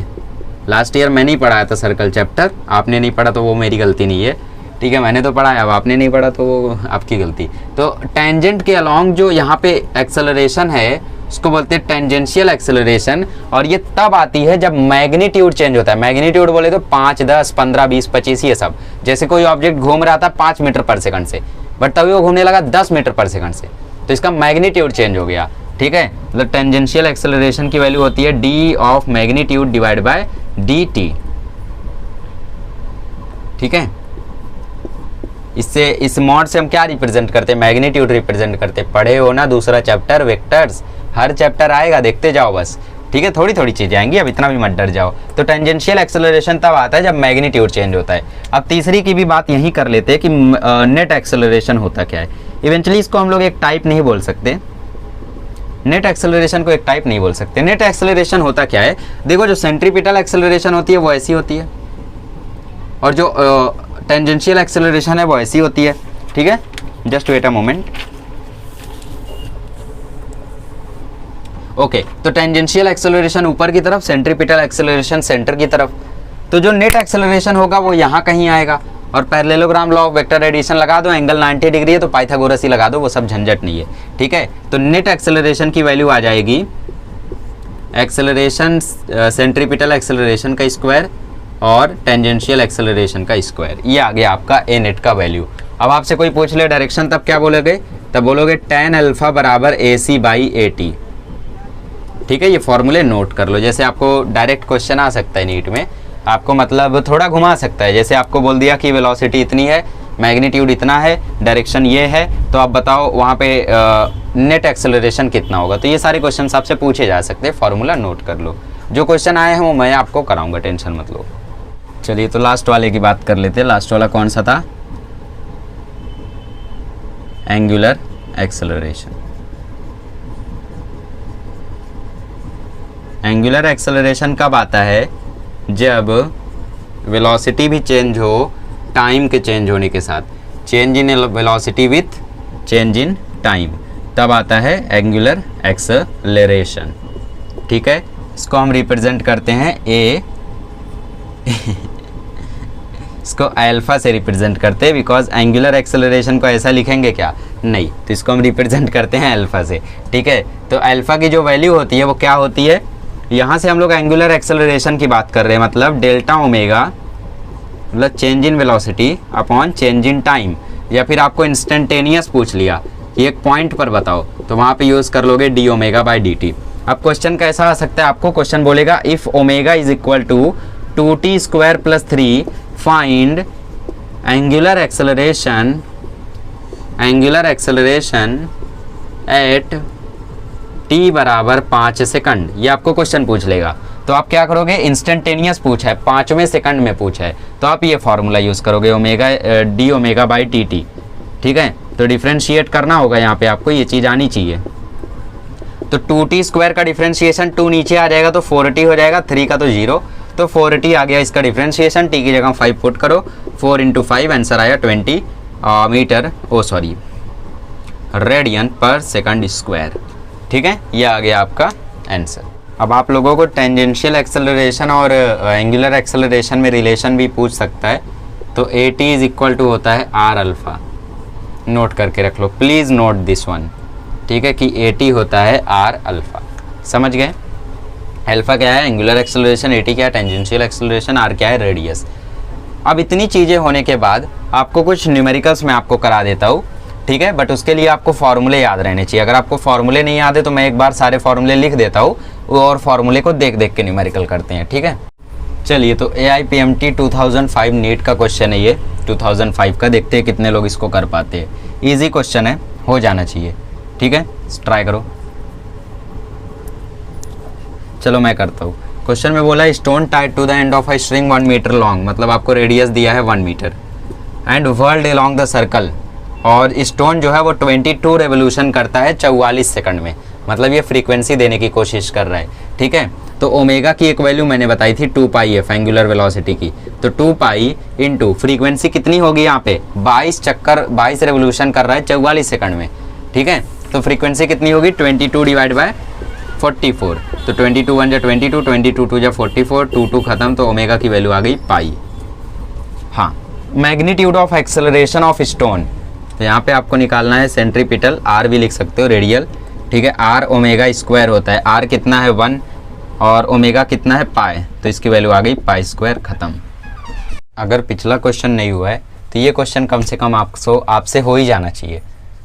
लास्ट ईयर मैंने ही पढ़ाया था सर्कल चैप्टर, आपने नहीं पढ़ा तो वो मेरी गलती नहीं है, ठीक है। मैंने तो पढ़ा है, अब आपने नहीं पढ़ा तो वो आपकी गलती। तो टेंजेंट के अलॉन्ग जो यहाँ पे एक्सेलरेशन है उसको बोलते हैं टेंजेंशियल एक्सेलरेशन, और ये तब आती है जब मैग्नीट्यूड चेंज होता है। मैग्नीट्यूड बोले तो 5, 10, 15, 20, 25 ये सब। जैसे कोई ऑब्जेक्ट घूम रहा था 5 मीटर पर सेकंड से, बट तभी वो घूमने लगा 10 मीटर पर सेकंड से, तो इसका मैग्नीट्यूड चेंज हो गया। ठीक है, मतलब टेंजेंशियल एक्सेलरेशन की वैल्यू होती है D of magnitude divide by D T. ठीक है, इससे इस मॉड से हम क्या रिप्रेजेंट करते हैं, मैग्नीट्यूड रिप्रेजेंट करते हैं। पढ़े हो ना दूसरा चैप्टर वेक्टर्स, हर चैप्टर आएगा, देखते जाओ बस। ठीक है, थोड़ी थोड़ी चीजें आएंगी, अब इतना भी मत डर जाओ। तो टेंजेंशियल एक्सेलरेशन तब आता है जब मैग्नीट्यूड चेंज होता है। अब तीसरी की भी बात यही कर लेते हैं कि नेट एक्सेलरेशन होता क्या है। इवेंचुअली इसको हम लोग एक टाइप नहीं बोल सकते, नेट एक्सेलरेशन को एक टाइप नहीं बोल सकते। नेट एक्सेलरेशन होता क्या है, देखो जो सेंट्रीपिटल एक्सेलरेशन होती है वो ऐसी होती है, और जो टेंजेंशियल एक्सेलरेशन है वो ऐसी होती है। ठीक है, just wait a moment. Okay, तो टेंजेंशियल एक्सेलरेशन ऊपर की तरफ, सेंट्रीपिटल एक्सेलरेशन सेंटर की तरफ। तो जो नेट एक्सेलरेशन होगा वो यहाँ कहीं आएगा, और parallelogram law of vector addition लगा दो, एंगल 90 डिग्री है तो पाइथागोरस ही लगा दो, वो सब झंझट नहीं है। ठीक है, तो नेट एक्सेलरेशन की वैल्यू आ जाएगी एक्सेलरेशन सेंट्रीपिटल एक्सेलरेशन का स्क्वायर और टेंजेंशियल एक्सेलरेशन का स्क्वायर, ये आ गया आपका ए नेट का वैल्यू। अब आपसे कोई पूछ ले डायरेक्शन, तब क्या बोलोगे, तब बोलोगे tan अल्फा बराबर ए सी बाई ए टी। ठीक है, ये फॉर्मूले नोट कर लो। जैसे आपको डायरेक्ट क्वेश्चन आ सकता है नीट में, आपको मतलब थोड़ा घुमा सकता है। जैसे आपको बोल दिया कि वेलोसिटी इतनी है, मैग्नीट्यूड इतना है, डायरेक्शन ये है, तो आप बताओ वहाँ पे नेट एक्सेलरेशन कितना होगा। तो ये सारे क्वेश्चन आपसे पूछे जा सकते हैं, फॉर्मूला नोट कर लो। जो क्वेश्चन आए हैं वो मैं आपको कराऊंगा, टेंशन मत लो। चलिए तो लास्ट वाले की बात कर लेते हैं। लास्ट वाला कौन सा था, एंगुलर एक्सेलरेशन। एंगुलर एक्सेलरेशन कब आता है, जब वेलोसिटी भी चेंज हो टाइम के चेंज होने के साथ, change in velocity with change in time, तब आता है एंगुलर एक्सेलरेशन। ठीक है, इसको हम रिप्रेजेंट करते हैं ए इसको अल्फा से रिप्रेजेंट करते हैं, बिकॉज एंगुलर एक्सेलरेशन को ऐसा लिखेंगे क्या, नहीं, तो इसको हम रिप्रेजेंट करते हैं अल्फा से। ठीक है, तो अल्फा की जो वैल्यू होती है वो क्या होती है, यहाँ से हम लोग एंगुलर एक्सेलरेशन की बात कर रहे हैं, मतलब डेल्टा ओमेगा, मतलब change in velocity upon change in time. या फिर आपको इंस्टेंटेनियस पूछ लिया कि एक पॉइंट पर बताओ, तो वहाँ पे यूज़ कर लोगे d omega by d t. अब क्वेश्चन कैसा आ सकता है, आपको क्वेश्चन बोलेगा if omega is equal to 2t square plus 3 find angular acceleration at t बराबर 5 सेकंड, ये आपको क्वेश्चन पूछ लेगा। तो आप क्या करोगे, इंस्टेंटेनियस पूछा है, 5वें सेकंड में पूछा है, तो आप ये फॉर्मूला यूज़ करोगे omega D omega by T T. ठीक है, तो डिफ्रेंशिएट करना होगा यहाँ पे, आपको ये चीज़ आनी चाहिए। तो 2t स्क्वायर का डिफ्रेंशिएशन 2 नीचे आ जाएगा तो 4t हो जाएगा, 3 का तो 0, तो 4t आ गया इसका डिफ्रेंशिएशन। t की जगह 5 पुट करो, 4 × 5 आंसर आया 20 रेडियन पर सेकंड स्क्वायर। ठीक है, ये आ गया आपका आंसर। अब आप लोगों को टेंजेंशियल एक्सेलरेशन और एंगुलर एक्सेलरेशन में रिलेशन भी पूछ सकता है, तो AT इज इक्वल टू होता है R अल्फा, नोट करके रख लो, प्लीज़ नोट दिस वन। ठीक है, कि AT होता है R अल्फा, समझ गए। अल्फा क्या है, एंगुलर एक्सेलरेशन, AT क्या है, टेंजेंशियल एक्सेलरेशन, R क्या है, रेडियस। अब इतनी चीज़ें होने के बाद आपको कुछ न्यूमेरिकल्स मैं आपको करा देता हूँ। ठीक है, बट उसके लिए आपको फॉर्मूले याद रहने चाहिए। अगर आपको फॉर्मूले नहीं याद है तो मैं एक बार सारे फॉर्मूले लिख देता हूँ, और फॉर्मूले को देख देख के न्यूमेरिकल करते हैं। ठीक है, चलिए तो AIPMT 2005 नीट का क्वेश्चन है ये, 2005 का। देखते हैं कितने लोग इसको कर पाते हैं। ईजी क्वेश्चन है, हो जाना चाहिए। ठीक है, ट्राई करो। चलो मैं करता हूँ। क्वेश्चन में बोला stone tied to the end of a string 1 metre long, मतलब आपको रेडियस दिया है 1 metre, and whirled along the circle, और स्टोन जो है वो 22 रेवोल्यूशन करता है 44 सेकंड में, मतलब ये फ्रीक्वेंसी देने की कोशिश कर रहा है। ठीक है, तो ओमेगा की एक वैल्यू मैंने बताई थी 2πf एंगुलर वेलोसिटी की, तो 2π इंटू फ्रीक्वेंसी कितनी होगी यहाँ पे, 22 रेवोल्यूशन कर रहा है 44 सेकंड में। ठीक है, तो फ्रीक्वेंसी कितनी होगी, 22 डिवाइड बाय 44, तो 22 1 जा 22, 22 2 जा 44, 2 खत्म, तो ओमेगा की वैल्यू आ गई पाई। हाँ, magnitude of acceleration of stone, तो यहाँ पे आपको निकालना है सेंट्रीपिटल, R भी लिख सकते हो, रेडियल। ठीक है, R ओमेगा स्क्वायर होता है, R कितना है 1 और ओमेगा कितना है पाई, तो इसकी वैल्यू आ गई पाई स्क्वायर, खत्म। अगर पिछला क्वेश्चन नहीं हुआ है तो ये क्वेश्चन कम से कम आपसे हो ही जाना चाहिए।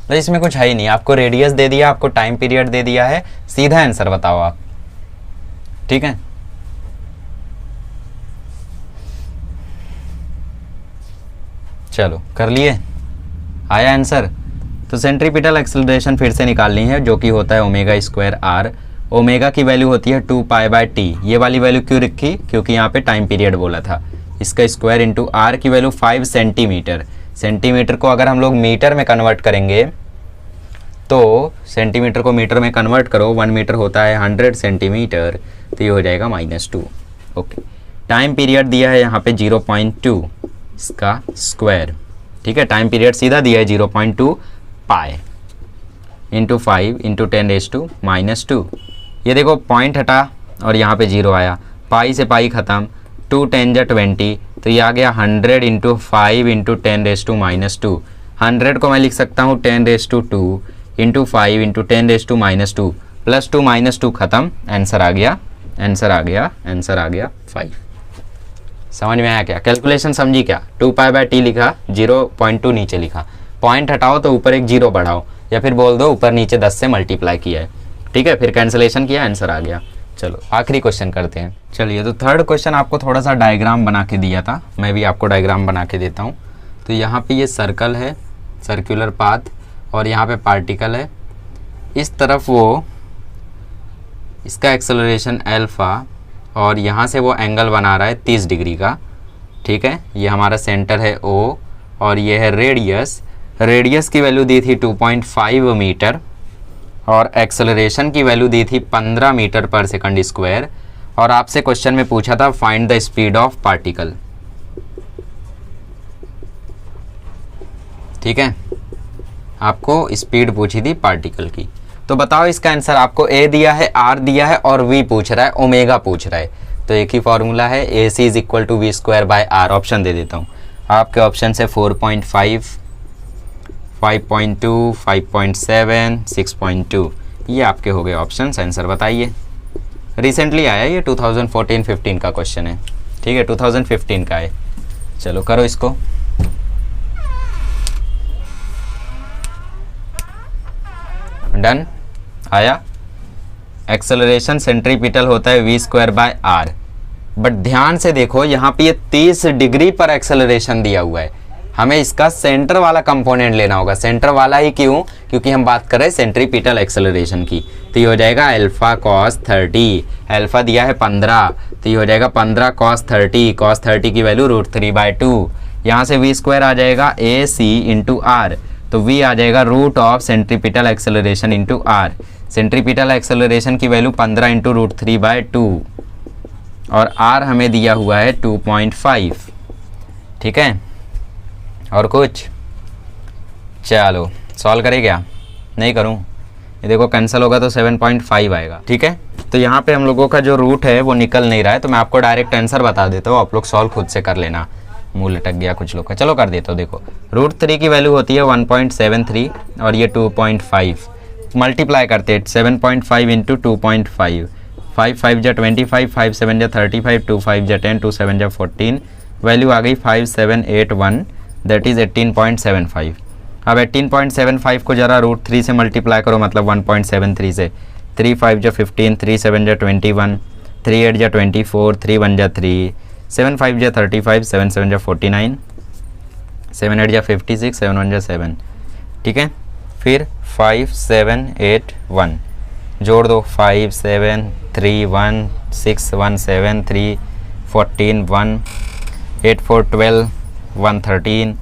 तो इसमें कुछ है ही नहीं, आपको रेडियस दे दिया, आपको टाइम पीरियड दे दिया है, सीधा आंसर बताओ आप। ठीक है, चलो कर लिए, आया आंसर। तो सेंट्रीपिटल एक्सेलरेशन फिर से निकालनी है, जो कि होता है ओमेगा स्क्वायर आर। ओमेगा की वैल्यू होती है 2π/t। ये वाली वैल्यू क्यों रखी, क्योंकि यहाँ पे टाइम पीरियड बोला था। इसका स्क्वायर इंटू आर की वैल्यू 5 सेंटीमीटर। सेंटीमीटर को अगर हम लोग मीटर में कन्वर्ट करेंगे तो सेंटीमीटर को मीटर में कन्वर्ट करो, 1 मीटर होता है 100 सेंटीमीटर, तो ये हो जाएगा -2। ओके, टाइम पीरियड दिया है यहाँ पे 0.2, इसका स्क्वायर। ठीक है, टाइम पीरियड सीधा दिया है 0.2 पाई इंटू 5 इंटू 10⁻²। ये देखो पॉइंट हटा और यहाँ पे 0 आया, पाई से पाई ख़त्म, 2 10 × 20, तो ये आ गया 100 इंटू 5 इंटू 10⁻² 100 को मैं लिख सकता हूँ 10⁻² इंटू 5 इंटू 10⁻² प्लस 2 -2 ख़त्म, आंसर आ गया, आंसर आ गया, आंसर आ गया 5। समझ में आया क्या? कैलकुलेशन समझी क्या? 2π/t लिखा, 0.2 नीचे लिखा, पॉइंट हटाओ तो ऊपर एक 0 बढ़ाओ, या फिर बोल दो ऊपर नीचे 10 से मल्टीप्लाई किया है। ठीक है, फिर कैंसिलेशन किया, आंसर आ गया। चलो आखिरी क्वेश्चन करते हैं। चलिए, तो थर्ड क्वेश्चन आपको थोड़ा सा डायग्राम बना के दिया था, मैं भी आपको डायग्राम बना के देता हूँ। तो यहाँ पे ये सर्कल है, सर्कुलर पाथ, और यहाँ पे पार्टिकल है। इस तरफ वो इसका एक्सेलरेशन अल्फा, और यहाँ से वो एंगल बना रहा है 30 डिग्री का। ठीक है, ये हमारा सेंटर है O, और ये है रेडियस। रेडियस की वैल्यू दी थी 2.5 मीटर, और एक्सेलरेशन की वैल्यू दी थी 15 मीटर पर सेकंड स्क्वायर। और आपसे क्वेश्चन में पूछा था find the speed of particle. ठीक है, आपको स्पीड पूछी थी पार्टिकल की। तो बताओ इसका आंसर। आपको A दिया है, R दिया है, और V पूछ रहा है, ओमेगा पूछ रहा है। तो एक ही फॉर्मूला है, AC = V²/R। ऑप्शन दे देता हूँ आपके ऑप्शन से 4.5, 5.2, 5.7, 6.2, ये आपके हो गए ऑप्शन। आंसर बताइए। रिसेंटली आया, ये 2014-15 का क्वेश्चन है। ठीक है, 2015 का है। चलो करो इसको। डन, आया। एक्सेलरेशन सेंट्रीपिटल होता है V²/R। बट ध्यान से देखो, यहाँ पे ये 30 डिग्री पर एक्सेलरेशन दिया हुआ है, हमें इसका सेंटर वाला कंपोनेंट लेना होगा। सेंटर वाला ही क्यों? क्योंकि हम बात कर रहे हैं सेंट्रीपिटल एक्सेलरेशन की। तो ये हो जाएगा अल्फा cos 30, अल्फा दिया है 15, तो ये हो जाएगा 15 cos 30, cos 30 की वैल्यू √3/2। यहाँ से V² आ जाएगा AC इंटू R, तो V आ जाएगा root of centripetal acceleration into R। Centripetal acceleration की वैल्यू 15 इंटू √3/2, और R हमें दिया हुआ है 2.5। ठीक है, और कुछ? चलो सॉल्व करें क्या? नहीं करूं? ये देखो कैंसिल होगा तो 7.5 आएगा। ठीक है, तो यहाँ पे हम लोगों का जो रूट है वो निकल नहीं रहा है, तो मैं आपको डायरेक्ट आंसर बता देता हूँ, आप लोग सॉल्व खुद से कर लेना। मुँह लटक गया कुछ लोग का, चलो कर देता हूँ। देखो √3 की वैल्यू होती है 1.73, और ये 2.5। मल्टीप्लाई करते हैं 7.5 इंटू 2.5, 5 5 × 25, 5 7 × 35, 2 5 × 10, 2 7 × 14, वैल्यू आ गई 5781, दैट इज़ 18.75। अब 18.75 को ज़रा √3 से मल्टीप्लाई करो, मतलब 1.73 से। 3 5 × 15, 3 7 × 21, 3 8 × 24, 3 1 × 3, 7 5 × 35, 7 7 × 49, 7 8 × 56, 7 1 × 7। ठीक है, फिर 5 7 8 1 जोड़ दो, 5 7 3 1 6 1 7 3 14 1 8 4 12 1 13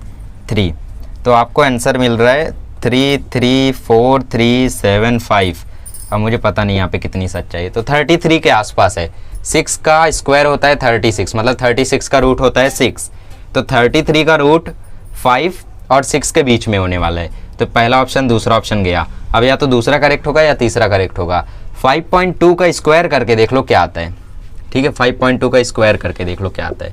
3। तो आपको आंसर मिल रहा है 334,375। अब मुझे पता नहीं यहाँ पे कितनी सच्चाई है, तो 33 के आसपास है। 6 का स्क्वायर होता है 36, मतलब 36 का रूट होता है 6, तो 33 का रूट 5 और 6 के बीच में होने वाला है। तो पहला ऑप्शन, दूसरा ऑप्शन गया। अब या तो दूसरा करेक्ट होगा या तीसरा करेक्ट होगा। 5.2 का स्क्वायर करके देख लो क्या आता है। ठीक है, 5.2 का स्क्वायर करके देख लो क्या आता है।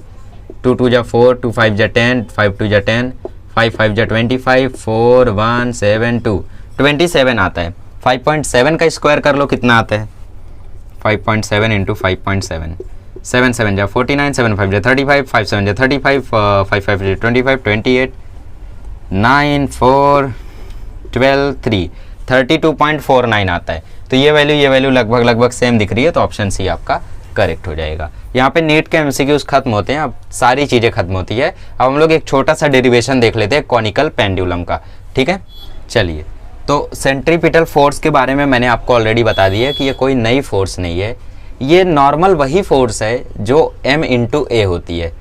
2 2 × 4, 2 5 × 10, 5 2 × 10, 5 5 × 25, 4 1 7 2, 27 आता है। 5.7 का स्क्वायर कर लो, कितना आता है? 5.7 इंटू 5.7, 7 7 जा 49, 7 5 जा 35, 5 7 जा 35, 5 5 जा 25, 28, 9 4 12 3 32.49 आता है। तो ये वैल्यू लगभग सेम दिख रही है, तो ऑप्शन सी आपका करेक्ट हो जाएगा। यहाँ पे नीट के एमसीक्यूज खत्म होते हैं, अब सारी चीज़ें खत्म होती है। अब हम लोग एक छोटा सा डेरिवेशन देख लेते हैं कॉनिकल पेंडुलम का, ठीक है। चलिए, तो सेंट्रीपिटल फोर्स के बारे में मैंने आपको ऑलरेडी बता दिया कि ये कोई नई फोर्स नहीं है, ये नॉर्मल वही फोर्स है जो m इंटू ए होती है,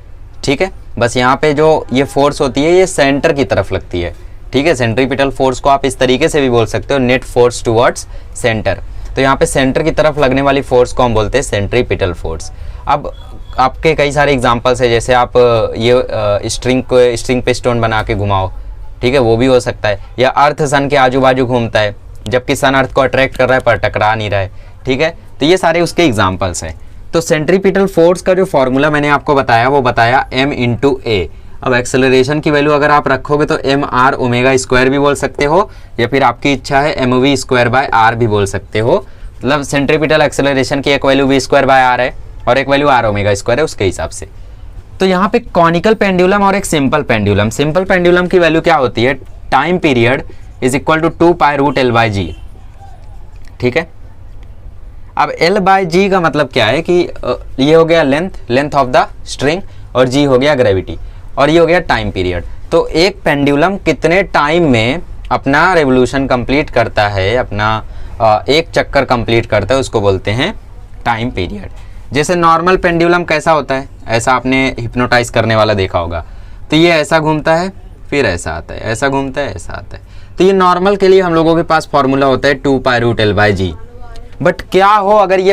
ठीक है। बस यहाँ पे जो ये फोर्स होती है ये सेंटर की तरफ लगती है, ठीक है। सेंट्रीपिटल फोर्स को आप इस तरीके से भी बोल सकते हो, नेट फोर्स टुवर्ड्स सेंटर। तो यहाँ पे सेंटर की तरफ लगने वाली फोर्स को हम बोलते हैं सेंट्रीपिटल फोर्स। अब आपके कई सारे एग्जांपल्स है, जैसे आप ये स्ट्रिंग पे स्टोन बना के घुमाओ, ठीक है, वो भी हो सकता है। या अर्थ सन के आजू बाजू घूमता है, जबकि सन अर्थ को अट्रैक्ट कर रहा है पर टकरा नहीं रहा है, ठीक है। तो ये सारे उसके एग्जाम्पल्स हैं। तो सेंट्रीपिटल फोर्स का जो फॉर्मूला मैंने आपको बताया वो बताया m इंटू ए। अब एक्सेलरेशन की वैल्यू अगर आप रखोगे तो एम आर ओमेगा स्क्वायर भी बोल सकते हो, या फिर आपकी इच्छा है m v square by r भी बोल सकते हो। मतलब सेंट्रीपिटल एक्सेलरेशन की एक value v square by r है और एक वैल्यू आर ओमेगा स्क्वायर है, उसके हिसाब से। तो यहाँ पे कॉनिकल पेंडुलम और एक सिंपल पेंडुलम, सिंपल पेंडुलम की वैल्यू क्या होती है, time period is equal to 2 pi root l by g, ठीक है। अब एल बाई जी का मतलब क्या है कि ये हो गया लेंथ ऑफ द स्ट्रिंग, और जी हो गया ग्रेविटी, और ये हो गया टाइम पीरियड। तो एक पेंडुलम कितने टाइम में अपना रेवोल्यूशन कंप्लीट करता है, अपना एक चक्कर कंप्लीट करता है, उसको बोलते हैं टाइम पीरियड। जैसे नॉर्मल पेंडुलम कैसा होता है, ऐसा आपने हिप्नोटाइज करने वाला देखा होगा, तो ये ऐसा घूमता है फिर ऐसा आता है, ऐसा घूमता है ऐसा आता है। तो ये नॉर्मल के लिए हम लोगों के पास फॉर्मूला होता है 2 pi root l by g. But क्या हो अगर ये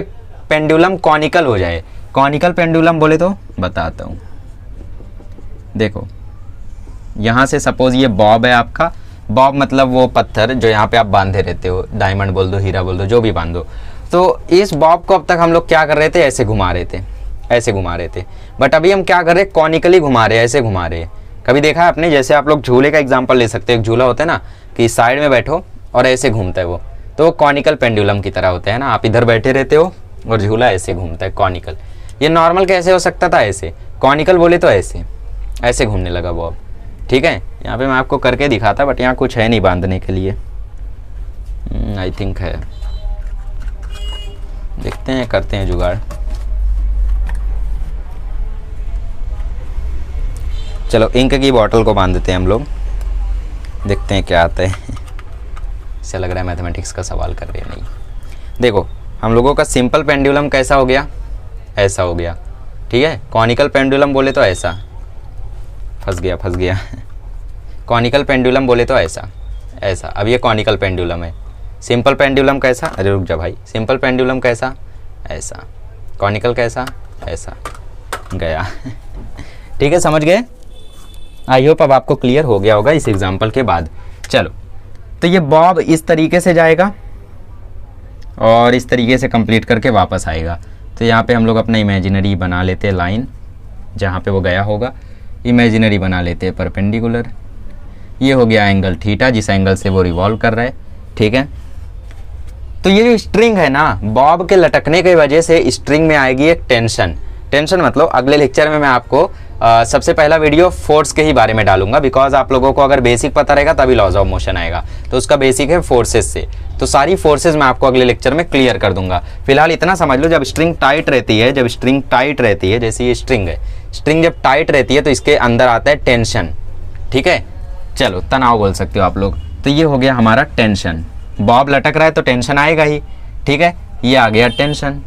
पेंडुलम कॉनिकल हो जाए, कॉनिकल पेंडुलम बोले तो बताता हूँ। देखो यहाँ से सपोज ये बॉब है आपका, बॉब मतलब वो पत्थर जो यहाँ पे आप बांधे रहते हो, डायमंड बोल दो, हीरा बोल दो, जो भी बांधो। तो इस बॉब को अब तक हम लोग क्या कर रहे थे, ऐसे घुमा रहे थे, ऐसे घुमा रहे थे। बट अभी हम क्या कर रहे हैं, कॉनिकली घुमा रहे हैं, ऐसे घुमा रहे हैं। कभी देखा है आपने, जैसे आप लोग झूले का एग्जाम्पल ले सकते हो, एक झूला होता है ना कि साइड में बैठो और ऐसे घूमता है वो, तो वो कॉनिकल पेंडुलम की तरह होता है ना। आप इधर बैठे रहते हो और झूला ऐसे घूमता है, कॉनिकल। ये नॉर्मल कैसे हो सकता था, ऐसे। कॉनिकल बोले तो ऐसे, ऐसे घूमने लगा बॉब, ठीक है। यहाँ पे मैं आपको करके दिखाता, बट यहाँ कुछ है नहीं बांधने के लिए, आई थिंक है, देखते हैं, करते हैं जुगाड़। चलो इंक की बॉटल को बांध देते हैं हम लोग, देखते हैं क्या आता है। इससे लग रहा है मैथमेटिक्स का सवाल कर रहे हैं, नहीं। देखो हम लोगों का सिंपल पेंडुलम कैसा हो गया, ऐसा हो गया, ठीक है। कॉनिकल पेंडुलम बोले तो ऐसा, फंस गया। कॉनिकल पेंडुलम बोले तो ऐसा, ऐसा। अब ये कॉनिकल पेंडुलम है। सिंपल पेंडुलम कैसा, अरे रुक जा भाई, सिंपल पेंडुलम कैसा, ऐसा। कॉनिकल कैसा, ऐसा। गया। ठीक है, समझ गए। आई होप अब आपको क्लियर हो गया होगा इस एग्जाम्पल के बाद। चलो, तो ये बॉब इस तरीके से जाएगा और इस तरीके से कंप्लीट करके वापस आएगा। तो यहाँ पे हम लोग अपना इमेजिनरी बना लेते हैं लाइन, जहाँ पे वो गया होगा इमेजिनरी बना लेते हैं परपेंडिकुलर। ये हो गया एंगल थीटा, जिस एंगल से वो रिवॉल्व कर रहा है, ठीक है। तो ये जो स्ट्रिंग है ना, बॉब के लटकने की वजह से स्ट्रिंग में आएगी एक टेंशन। टेंशन मतलब अगले लेक्चर में मैं आपको सबसे पहला वीडियो फोर्स के ही बारे में डालूंगा, बिकॉज आप लोगों को अगर बेसिक पता रहेगा तभी लॉज ऑफ मोशन आएगा। तो उसका बेसिक है फोर्सेस से, तो सारी फोर्सेस मैं आपको अगले लेक्चर में क्लियर कर दूंगा। फिलहाल इतना समझ लो, जब स्ट्रिंग टाइट रहती है, जैसे ये स्ट्रिंग है, स्ट्रिंग जब टाइट रहती है तो इसके अंदर आता है टेंशन, ठीक है। चलो, तनाव बोल सकते हो आप लोग। तो ये हो गया हमारा टेंशन, बॉब लटक रहा है तो टेंशन आएगा ही, ठीक है। ये आ गया टेंशन,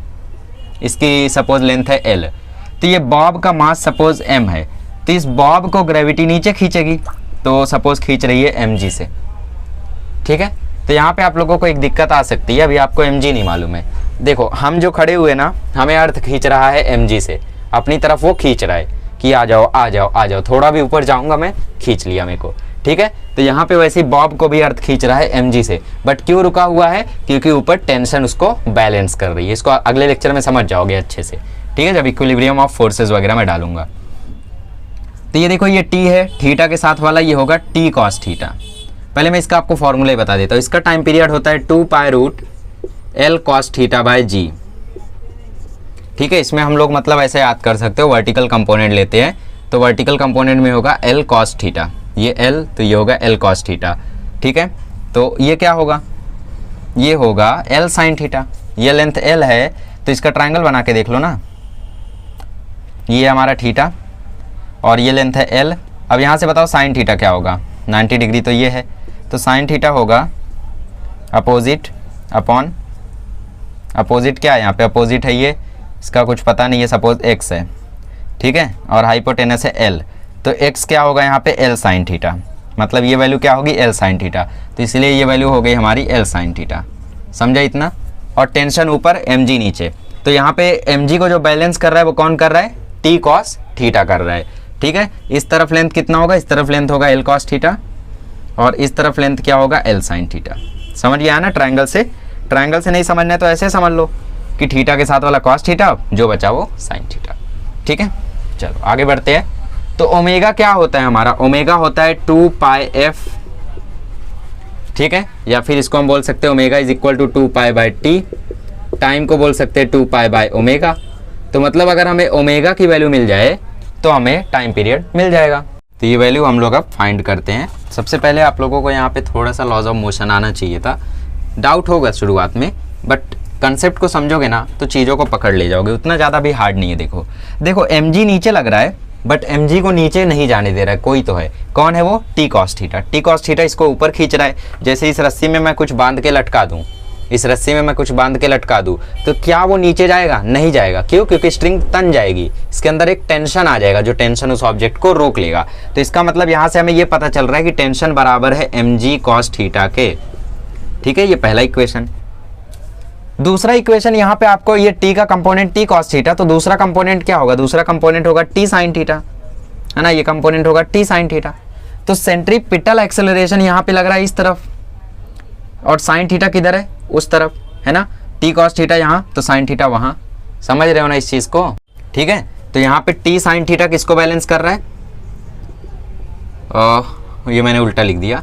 इसकी सपोज लेंथ है L, तो ये बॉब का मास सपोज m है, तो इस बॉब को ग्रेविटी नीचे खींचेगी, तो सपोज खींच रही है mg से, ठीक है। तो यहाँ पे आप लोगों को एक दिक्कत आ सकती है, अभी आपको mg नहीं मालूम है। देखो हम जो खड़े हुए ना, हमें अर्थ खींच रहा है mg से, अपनी तरफ वो खींच रहा है कि आ जाओ आ जाओ आ जाओ, थोड़ा भी ऊपर जाऊंगा मैं, खींच लिया मेरे को, ठीक है। तो यहाँ पे वैसे बॉब को भी अर्थ खींच रहा है mg से, बट क्यों रुका हुआ है, क्योंकि ऊपर टेंशन उसको बैलेंस कर रही है। इसको अगले लेक्चर में समझ जाओगे अच्छे से, ठीक है, जब इक्विलिब्रियम ऑफ फोर्सेस वगैरह में डालूंगा। तो ये देखो, ये t है थीटा के साथ वाला, ये होगा t cos थीटा। पहले मैं इसका आपको फॉर्मूला ही बता देता हूँ। इसका टाइम पीरियड होता है 2 pi root L cos theta by g. ठीक है, इसमें हम लोग मतलब ऐसे याद कर सकते हो, वर्टिकल कंपोनेंट लेते हैं तो वर्टिकल कंपोनेंट में होगा L cos थीटा, ये L तो ये होगा L cos थीटा। ठीक है, तो ये क्या होगा, ये होगा L sin थीटा। ये लेंथ L है तो इसका ट्रायंगल बना के देख लो ना, ये हमारा थीटा और ये लेंथ है L। अब यहाँ से बताओ साइन थीटा क्या होगा, 90 डिग्री तो ये है, तो साइन थीटा होगा अपोजिट अपॉन, अपोजिट क्या है यहाँ पे, अपोजिट है ये, इसका कुछ पता नहीं है, सपोज x है। ठीक है, और हाइपोटेनस है L, तो x क्या होगा यहाँ पे L साइन थीटा, मतलब ये वैल्यू क्या होगी L साइन थीटा, तो इसलिए ये वैल्यू हो गई हमारी L साइन थीटा। समझा इतना, और टेंशन ऊपर mg नीचे, तो यहाँ पे mg को जो बैलेंस कर रहा है वो कौन कर रहा है, t cos थीटा कर रहा है। ठीक है, इस तरफ लेंथ कितना होगा, इस तरफ लेंथ होगा L cos थीटा और इस तरफ लेंथ क्या होगा L sin थीटा। समझ गया ना, ट्रायंगल से, ट्रायंगल से नहीं समझना है तो ऐसे समझ लो कि थीटा के साथ वाला cos थीटा, जो बचा वो sin थीटा। ठीक है, चलो आगे बढ़ते हैं। तो ओमेगा क्या होता है हमारा, ओमेगा होता है 2 पाई f। ठीक है, या फिर इसको हम बोल सकते हैं omega is equal to 2 pi by t, time को बोल सकते हैं 2 पाई बाई ओमेगा। तो मतलब अगर हमें ओमेगा की वैल्यू मिल जाए तो हमें टाइम पीरियड मिल जाएगा। तो ये वैल्यू हम लोग अब फाइंड करते हैं। सबसे पहले आप लोगों को यहाँ पे थोड़ा सा लॉज ऑफ मोशन आना चाहिए था, डाउट होगा शुरुआत में, बट कंसेप्ट को समझोगे ना तो चीज़ों को पकड़ ले जाओगे, उतना ज़्यादा भी हार्ड नहीं है। देखो देखो mg नीचे लग रहा है बट mg को नीचे नहीं जाने दे रहा है, कोई तो है, कौन है वो, t cos theta. t cos theta इसको ऊपर खींच रहा है। जैसे इस रस्सी में मैं कुछ बांध के लटका दूँ, इस रस्सी में मैं कुछ बांध के लटका दूँ तो क्या वो नीचे जाएगा, नहीं जाएगा। क्यों, क्योंकि स्ट्रिंग तन जाएगी, इसके अंदर एक टेंशन आ जाएगा, जो टेंशन उस ऑब्जेक्ट को रोक लेगा। तो इसका मतलब यहाँ से हमें ये पता चल रहा है कि टेंशन बराबर है mg cos थीटा के। ठीक है, ये पहला इक्वेशन। दूसरा इक्वेशन यहाँ पे आपको ये t का कंपोनेंट t cos थीटा, तो दूसरा कंपोनेंट क्या होगा, दूसरा कंपोनेंट होगा t sin थीटा, है ना, ये कंपोनेंट होगा t sin थीटा। तो सेंट्रीपिटल एक्सेलरेशन यहाँ पे लग रहा है इस तरफ और sin थीटा किधर है, उस तरफ, है ना, t cos थीटा यहाँ तो sin थीटा वहाँ। समझ रहे हो ना इस चीज़ को। ठीक है, तो यहाँ पे t sin थीटा किसको बैलेंस कर रहा है, ये मैंने उल्टा लिख दिया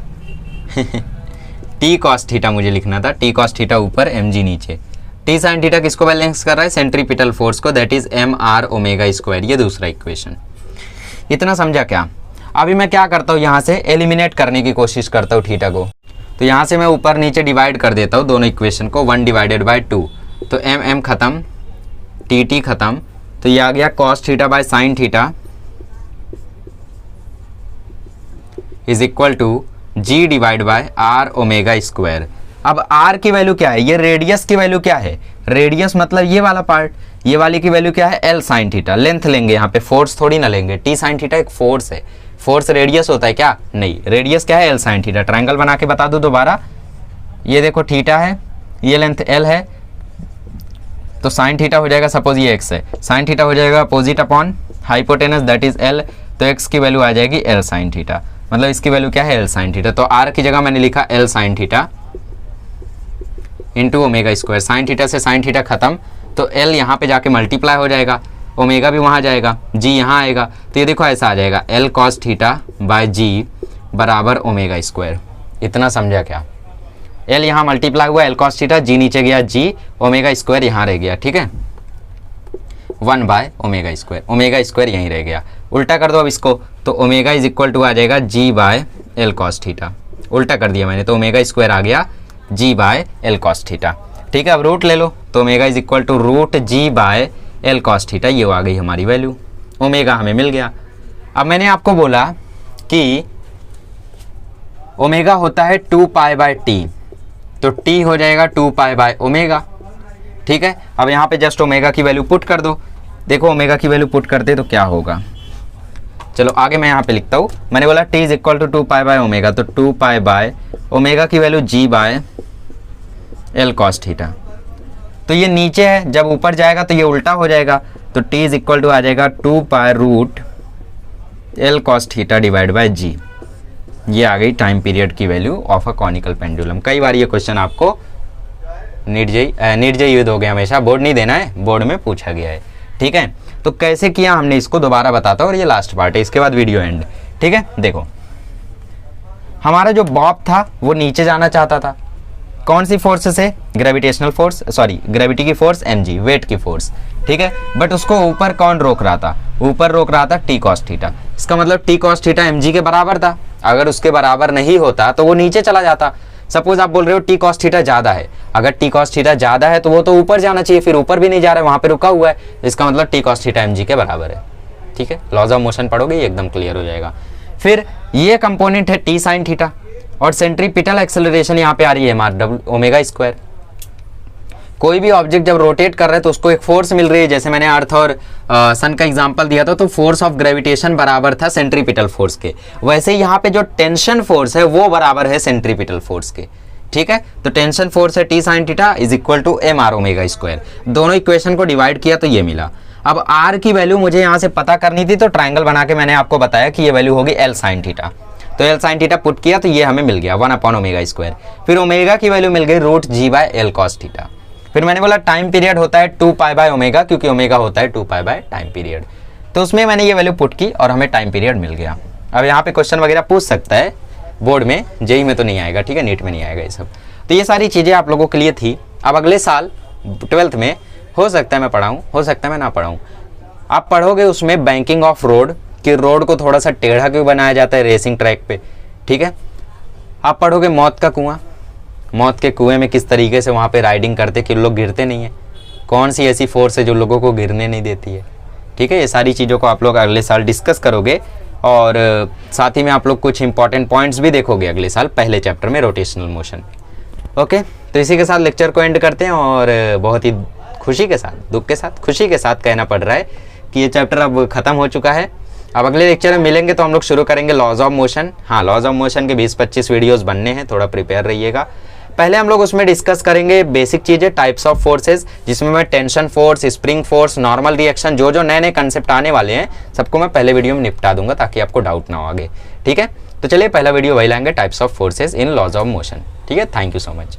t cos थीटा मुझे लिखना था, t cos थीटा ऊपर mg नीचे, t sin थीटा किसको बैलेंस कर रहा है, सेंट्रीपिटल फोर्स को, that is mr omega square. ये दूसरा इक्वेशन। इतना समझा क्या। अभी मैं क्या करता हूँ, यहाँ से एलिमिनेट करने की कोशिश करता हूँ थीटा को, तो यहाँ से मैं ऊपर नीचे डिवाइड कर देता हूँ दोनों इक्वेशन को, 1 डिवाइडेड बाई 2, तो m खत्म, t खत्म, तो ये आ गया cos theta by sin theta is equal to g divide by r omega square. अब r की वैल्यू क्या है, ये रेडियस की वैल्यू क्या है, रेडियस मतलब ये वाला पार्ट, ये वाली की वैल्यू क्या है L sin थीटा। लेंथ लेंगे यहाँ पे, फोर्स थोड़ी ना लेंगे, t sin थीटा एक फोर्स है, फोर्स रेडियस होता है क्या, नहीं, रेडियस क्या है L sin थीटा। ट्रायंगल बना के बता दूं दोबारा, ये देखो थीटा है, ये लेंथ L है, तो sin थीटा हो जाएगा, सपोज ये x है, sin थीटा हो जाएगा opposite upon hypotenuse that is L, तो x की वैल्यू आ जाएगी L sin थीटा, मतलब इसकी वैल्यू क्या है L sin थीटा। तो r की जगह मैंने लिखा L sin theta into omega square. Sine theta से साइन थीटा खत्म, तो L यहाँ पे जाके मल्टीप्लाई हो जाएगा, ओमेगा भी वहाँ जाएगा, G यहाँ आएगा, तो ये देखो ऐसा आ जाएगा L cos theta bye G बराबर ओमेगा स्क्वायर। इतना समझा क्या, L यहाँ मल्टीप्लाई हुआ L cos थीटा, G नीचे गया G, ओमेगा स्क्वायर यहाँ रह गया। ठीक है, 1 बाय ओमेगा स्क्वायर यहीं रह गया। उल्टा कर दो अब इसको, तो ओमेगा इज इक्वल टू आ जाएगा G by L cos theta. उल्टा कर दिया मैंने, तो ओमेगा स्क्वायर आ गया G by L cos theta. ठीक है, अब रूट ले लो, तो omega is equal to root G by L cos theta, ये आ गई हमारी वैल्यू, ओमेगा हमें मिल गया। अब मैंने आपको बोला कि ओमेगा होता है 2 पाई बाय टी, तो टी हो जाएगा 2 पाई बाय ओमेगा। ठीक है, अब यहाँ पे जस्ट ओमेगा की वैल्यू पुट कर दो, देखो ओमेगा की वैल्यू पुट करते तो क्या होगा। चलो आगे मैं यहाँ पे लिखता हूँ, मैंने बोला t is equal to 2 pi by omega, तो 2 पाई बाय ओमेगा की value G by L cos theta. तो ये नीचे है, जब ऊपर जाएगा तो ये उल्टा हो जाएगा, तो t इज इक्वल टू आ जाएगा 2 pi root L cos theta divide by G। ये आ गई टाइम पीरियड की value of a conical pendulum. कई बार ये क्वेश्चन आपको नीट जेई यूज हो गया, हमेशा बोर्ड नहीं देना है, बोर्ड में पूछा गया है। ठीक है, तो कैसे किया हमने इसको दोबारा बताता हूँ, और ये लास्ट पार्ट है, इसके बाद वीडियो एंड। ठीक है, देखो हमारा जो बॉब था वो नीचे जाना चाहता था, कौन सी फोर्स है? ग्रेविटेशनल फोर्स, सॉरी ग्रेविटी की फोर्स mg, वेट की फोर्स, ठीक है। बट उसको ऊपर कौन रोक रहा था? ऊपर रोक रहा था t cos थीटा। इसका मतलब t cos थीटा mg के बराबर था। अगर उसके बराबर नहीं होता तो वो नीचे चला जाता। सपोज आप बोल रहे हो t cos थीटा ज्यादा है, अगर t cos थीटा ज्यादा है तो वो तो ऊपर जाना चाहिए, फिर ऊपर भी नहीं जा रहा है, वहां पे रुका हुआ है, इसका मतलब t cos थीटा mg के बराबर है, ठीक है। लॉज ऑफ मोशन पढ़ोगे ये एकदम क्लियर हो जाएगा। फिर ये कंपोनेंट है t sin थीटा, और सेंट्रीपिटल एक्सेलरेशन यहाँ पे आ रही है mr ओमेगा स्क्वायर। कोई भी ऑब्जेक्ट जब रोटेट कर रहा है तो उसको एक फोर्स मिल रही है, जैसे मैंने अर्थ और सन का एग्जांपल दिया था, तो फोर्स ऑफ ग्रेविटेशन बराबर था सेंट्रीपिटल फोर्स के। वैसे यहाँ पे जो टेंशन फोर्स है वो बराबर है सेंट्रीपिटल फोर्स के, ठीक है। तो टेंशन फोर्स है t sin theta is equal to mr omega square. दोनों इक्वेशन को डिवाइड किया तो ये मिला। अब r की वैल्यू मुझे यहाँ से पता करनी थी, तो ट्राइंगल बना के मैंने आपको बताया कि ये वैल्यू होगी l sin थीटा। तो l sin थीटा पुट किया तो ये हमें मिल गया 1 ओमेगा स्क्वायर। फिर ओमेगा की वैल्यू मिल गई √g/l cos थीटा। फिर मैंने बोला टाइम पीरियड होता है 2π/ओमेगा, क्योंकि ओमेगा होता है 2π टाइम पीरियड। तो उसमें मैंने ये वैल्यू पुट की और हमें टाइम पीरियड मिल गया। अब यहाँ पे क्वेश्चन वगैरह पूछ सकता है बोर्ड में, जेई में तो नहीं आएगा, ठीक है, नीट में नहीं आएगा ये सब। तो ये सारी चीज़ें आप लोगों के लिए थी। अब अगले साल 12th में हो सकता है मैं पढ़ाऊँ, हो सकता है मैं ना पढ़ाऊँ। आप पढ़ोगे उसमें बैंकिंग ऑफ रोड, कि रोड को थोड़ा सा टेढ़ा क्यों बनाया जाता है रेसिंग ट्रैक पे, ठीक है। आप पढ़ोगे मौत का कुआं, मौत के कुएं में किस तरीके से वहाँ पे राइडिंग करते कि लोग गिरते नहीं है, कौन सी ऐसी फोर्स है जो लोगों को गिरने नहीं देती है, ठीक है। ये सारी चीज़ों को आप लोग अगले साल डिस्कस करोगे, और साथ ही में आप लोग कुछ इंपॉर्टेंट पॉइंट्स भी देखोगे अगले साल पहले चैप्टर में, रोटेशनल मोशन। ओके, तो इसी के साथ लेक्चर को एंड करते हैं, और बहुत ही खुशी के साथ, दुख के साथ, खुशी के साथ कहना पड़ रहा है कि ये चैप्टर अब खत्म हो चुका है। अब अगले लेक्चर में मिलेंगे तो हम लोग शुरू करेंगे लॉज ऑफ मोशन। हाँ, लॉज ऑफ मोशन के 20-25 वीडियोस बनने हैं, थोड़ा प्रिपेयर रहिएगा। पहले हम लोग उसमें डिस्कस करेंगे बेसिक चीज़ें, टाइप्स ऑफ फोर्सेस, जिसमें मैं tension force, spring force, normal reaction, जो जो नए नए कंसेप्ट आने वाले हैं सबको मैं पहले वीडियो में निपटा दूंगा, ताकि आपको डाउट ना हो आगे, ठीक है। तो चलिए पहला वीडियो वही लाएंगे, types of forces in laws of motion, ठीक है। Thank you so much.